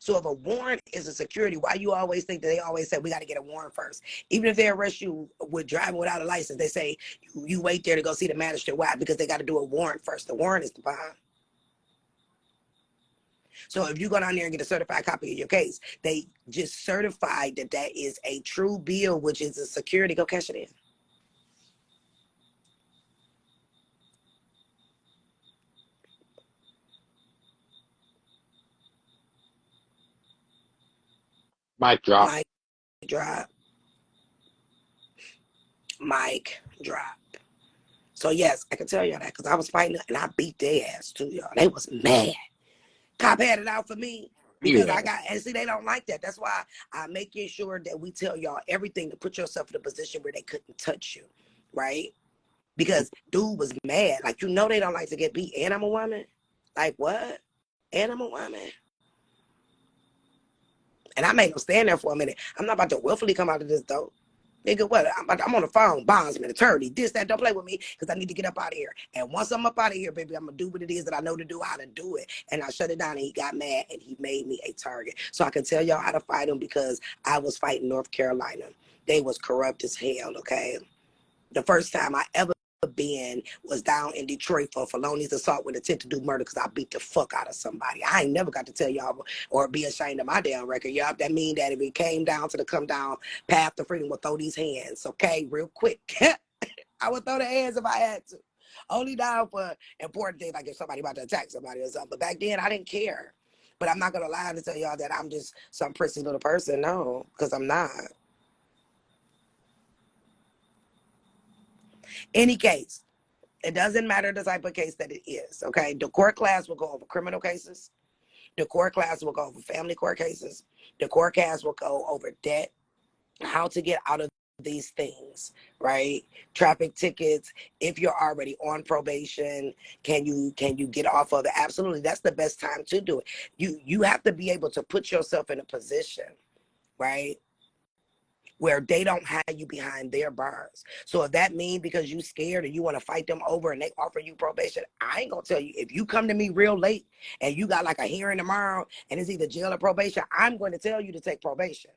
[SPEAKER 1] So if a warrant is a security, why you always think that they always say we got to get a warrant first? Even if they arrest you with driving without a license, they say you wait there to go see the magistrate. Why? Because they got to do a warrant first. The warrant is the bond. So if you go down there and get a certified copy of your case, they just certified that that is a true bill, which is a security. Go cash it in.
[SPEAKER 3] Mic drop.
[SPEAKER 1] Mic drop. Mic drop. So yes, I can tell y'all that because I was fighting and I beat their ass too, y'all. They was mad. Cop had it out for me. Because
[SPEAKER 3] Yeah.
[SPEAKER 1] and see, they don't like that. That's why I'm making sure that we tell y'all everything to put yourself in a position where they couldn't touch you, right? Because dude was mad. Like, they don't like to get beat. And I'm a woman. Like, what? And I'm a woman. And I made him stand there for a minute. I'm not about to willfully come out of this door. Nigga, what? I'm on the phone, bondsman, attorney, this, that. Don't play with me because I need to get up out of here. And once I'm up out of here, baby, I'm going to do what it is that I know to do, how to do it. And I shut it down, and he got mad, and he made me a target. So I can tell y'all how to fight him because I was fighting North Carolina. They was corrupt as hell, okay? The first time I ever been was down in Detroit for felonious assault with intent to do murder because I beat the fuck out of somebody. I ain't never got to tell y'all or be ashamed of my damn record. Y'all, that mean that if it came down to the come down path to freedom, we'll throw these hands, okay, real quick. I would throw the hands if I had to. Only down for important things like if somebody about to attack somebody or something. But back then, I didn't care. But I'm not going to lie to tell y'all that I'm just some prissy little person. No, because I'm not. Any case, it doesn't matter the type of case that it is, okay? The court class will go over criminal cases. The court class will go over family court cases. The court class will go over debt, how to get out of these things, right? Traffic tickets. If you're already on probation, can you get off of it? Absolutely. That's the best time to do it. You have to be able to put yourself in a position, right, where they don't have you behind their bars. So if that means because you scared and you want to fight them over and they offer you probation, I ain't gonna tell you. If you come to me real late and you got like a hearing tomorrow and it's either jail or probation, I'm going to tell you to take probation.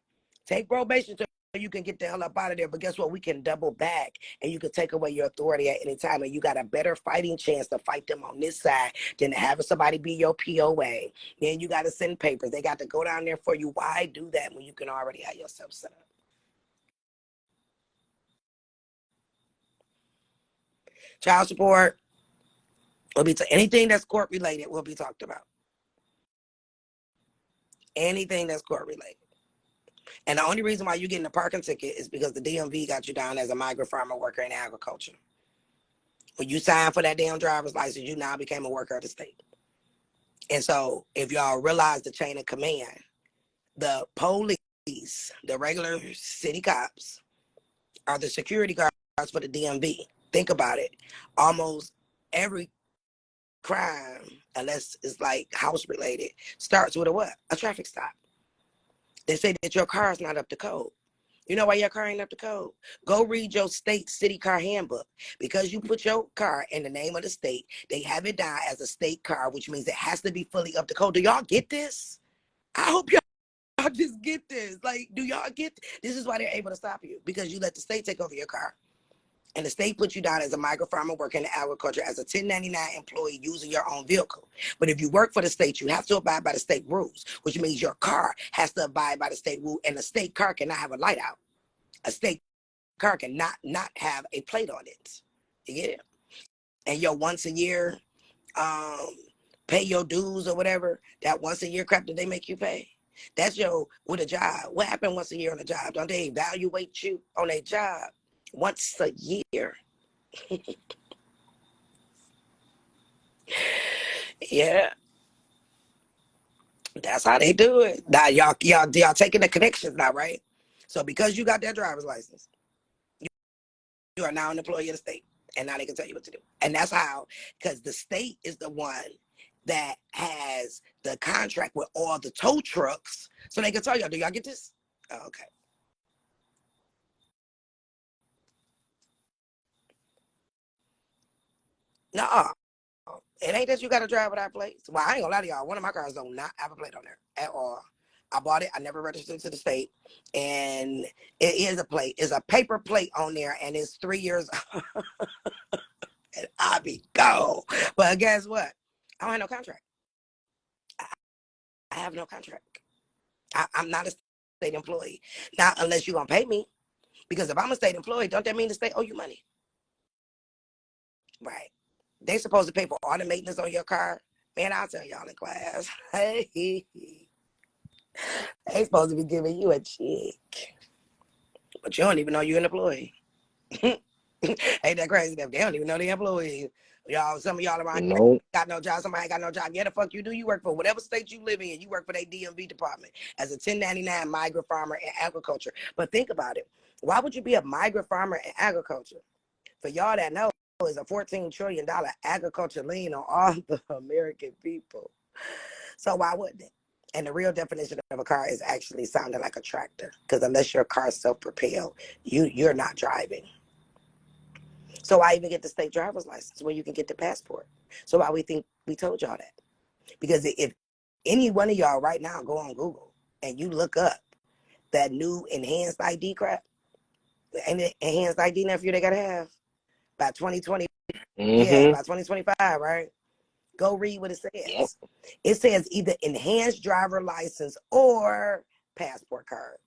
[SPEAKER 1] Take probation so you can get the hell up out of there. But guess what? We can double back and you can take away your authority at any time. And you got a better fighting chance to fight them on this side than having somebody be your POA. Then you got to send papers. They got to go down there for you. Why do that when you can already have yourself set up? Child support will be anything that's court related will be talked about. Anything that's court related. And the only reason why you're getting a parking ticket is because the DMV got you down as a migrant farmer worker in agriculture. When you signed for that damn driver's license, you now became a worker of the state. And so if y'all realize the chain of command, the police, the regular city cops, are the security guards for the DMV. Think about it. Almost every crime, unless it's like house related, starts with a what? A traffic stop. They say that your car is not up to code. You know why your car ain't up to code? Go read your state city car handbook. Because you put your car in the name of the state, they have it down as a state car, which means it has to be fully up to code. Do y'all get this? I hope y'all just get this. Like, do y'all get this? Is why they're able to stop you, because you let the state take over your car. And the state puts you down as a migrant farmer working in agriculture as a 1099 employee using your own vehicle. But if you work for the state, you have to abide by the state rules, which means your car has to abide by the state rule, and the state car cannot have a light out. A state car cannot not have a plate on it. You get it? And your once a year, pay your dues or whatever, that once a year crap that they make you pay. That's your, with a job. What happened once a year on a job? Don't they evaluate you on a job once a year? Yeah, that's how they do it. Now y'all taking the connections now, right? So because you got that driver's license, you are now an employee of the state, and now they can tell you what to do. And that's how, because the state is the one that has the contract with all the tow trucks, so they can tell y'all. Do y'all get this? Oh, okay. No, it ain't that you got to drive without plates. Well, I ain't gonna lie to y'all. One of my cars don't not have a plate on there at all. I bought it. I never registered to the state, and it is a plate. It's a paper plate on there, and it's 3 years. And I be gone. But guess what? I don't have no contract. I have no contract. I'm not a state employee. Now, unless you're gonna pay me, because if I'm a state employee, don't that mean the state owe you money? Right. They supposed to pay for all the maintenance on your car. Man, I'll tell y'all in class. Hey, they supposed to be giving you a check, but you don't even know you're an employee. Ain't that crazy? They don't even know the employee. Y'all, some of y'all around here
[SPEAKER 3] No.
[SPEAKER 1] got no job. Somebody ain't got no job. Yeah, the fuck you do. You work for whatever state you live in. You work for their DMV department as a 1099 migrant farmer in agriculture. But think about it. Why would you be a migrant farmer in agriculture? For y'all that know, is a $14 trillion agriculture lien on all the American people. So why wouldn't it? And the real definition of a car is actually sounding like a tractor. Because unless your car is self-propelled, you're not driving. So why even get the state driver's license when you can get the passport? So why we think we told y'all that? Because if any one of y'all right now go on Google and you look up that new enhanced ID crap, and enhanced ID nephew they gotta have by 2020, yeah,
[SPEAKER 3] Mm-hmm.
[SPEAKER 1] by 2025, right? Go read what it
[SPEAKER 3] Yep.
[SPEAKER 1] says. It says either enhanced driver license or passport card.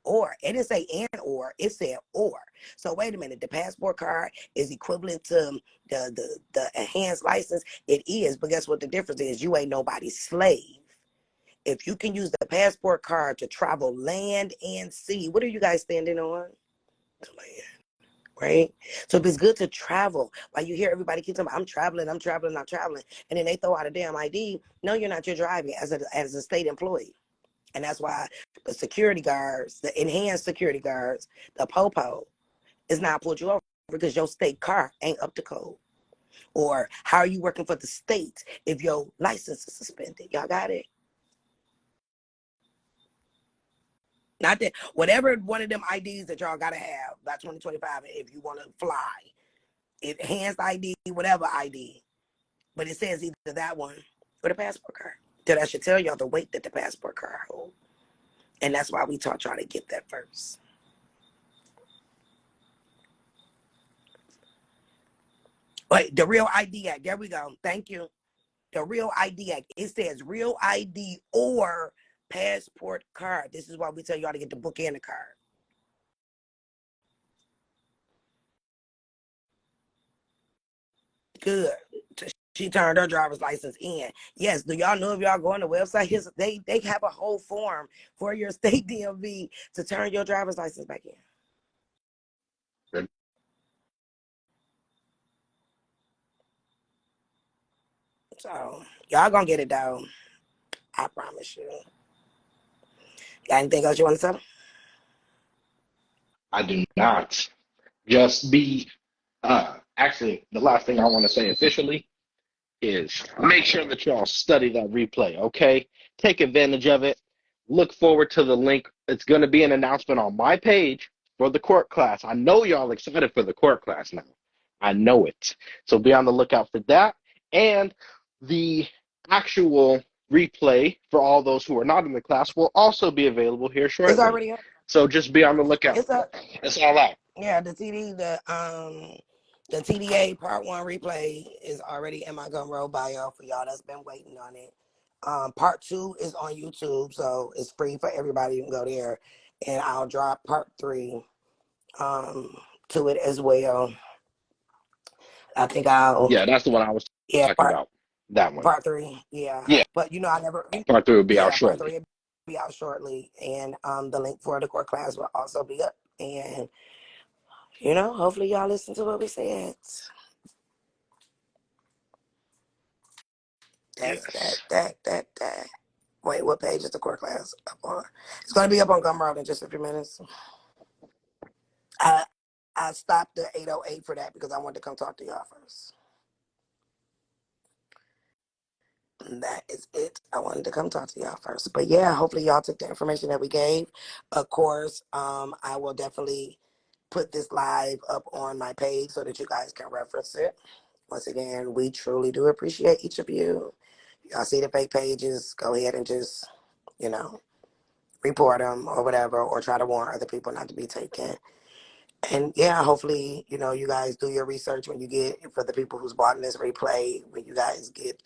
[SPEAKER 1] Or it didn't say and or, it said or. So wait a minute, the passport card is equivalent to the enhanced license. It is, but guess what the difference is? You ain't nobody's slave. If you can use the passport card to travel land and sea, what are you guys standing on? Land, right? So if it's good to travel, while you hear everybody keep talking, I'm traveling, I'm traveling, I'm traveling, and then they throw out a damn ID. No, you're not. You're driving as a state employee. And that's why the security guards, the enhanced security guards, the POPO, is not pulled you over because your state car ain't up to code. Or how are you working for the state if your license is suspended? Y'all got it? Not that whatever one of them IDs that y'all gotta have by 2025 if you want to fly, enhanced ID, whatever ID, but it says either that one or the passport card. That should tell y'all the weight that the passport card holds, and that's why we taught y'all to get that first. Wait, the Real ID Act. There we go. Thank you. The Real ID Act. It says Real ID or passport card. This is why we tell y'all to get the book and the card. Good. She turned her driver's license in. Yes. Do y'all know if y'all go on the website, they have a whole form for your state DMV to turn your driver's license back in.
[SPEAKER 3] Good.
[SPEAKER 1] So y'all gonna get it though. I promise you. Got anything else you want to say?
[SPEAKER 3] I do not. Just be actually the last thing I want to say officially is make sure that y'all study that replay, okay? Take advantage of it. Look forward to the link. It's going to be an announcement on my page for the court class. I know y'all excited for the court class now. I know it. So be on the lookout for that. And the actual replay for all those who are not in the class will also be available here
[SPEAKER 1] It's
[SPEAKER 3] shortly.
[SPEAKER 1] already up.
[SPEAKER 3] So just be on the lookout.
[SPEAKER 1] It's up.
[SPEAKER 3] It's all out.
[SPEAKER 1] Yeah, the TDA part one replay is already in my Gumroad bio for y'all that's been waiting on it. Part two is on YouTube, so it's free for everybody. You can go there, and I'll drop part three to it as well. I think I'll
[SPEAKER 3] Yeah, that's the one I was
[SPEAKER 1] yeah
[SPEAKER 3] talking about. That one.
[SPEAKER 1] part three, yeah.
[SPEAKER 3] Yeah,
[SPEAKER 1] But I never
[SPEAKER 3] part 3 will be out
[SPEAKER 1] yeah part
[SPEAKER 3] shortly.
[SPEAKER 1] three will be out shortly, and the link for the core class will also be up, and hopefully y'all listen to what we said. That's
[SPEAKER 3] Yes.
[SPEAKER 1] that. Wait, what page is the core class up on? It's gonna be up on Gumroad in just a few minutes. I I stopped the 808 for that because I wanted to come talk to y'all first. And that is it. I wanted to come talk to y'all first. But yeah, hopefully y'all took the information that we gave. Of course, I will definitely put this live up on my page so that you guys can reference it. Once again, we truly do appreciate each of you. Y'all see the fake pages, go ahead and just, you know, report them or whatever, or try to warn other people not to be taken. And yeah, hopefully, you guys do your research when you get, for the people who's bought in this replay, when you guys get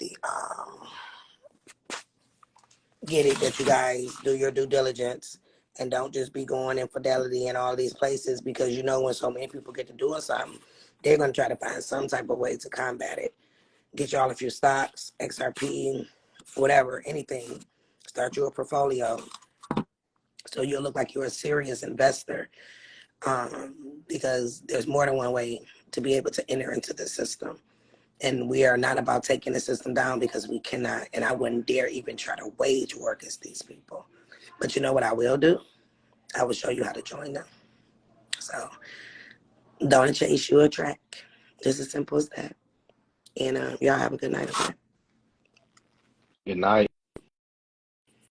[SPEAKER 1] get it, that you guys do your due diligence and don't just be going infidelity in all these places, because when so many people get to doing something, they're going to try to find some type of way to combat it. Get y'all a few stocks, XRP, whatever, anything. Start you a portfolio so you'll look like you're a serious investor, because there's more than one way to be able to enter into the system. And we are not about taking the system down because we cannot. And I wouldn't dare even try to wage war against these people. But you know what I will do? I will show you how to join them. So don't chase you a track. Just as simple as that. And y'all have a good night. Okay?
[SPEAKER 3] Good night.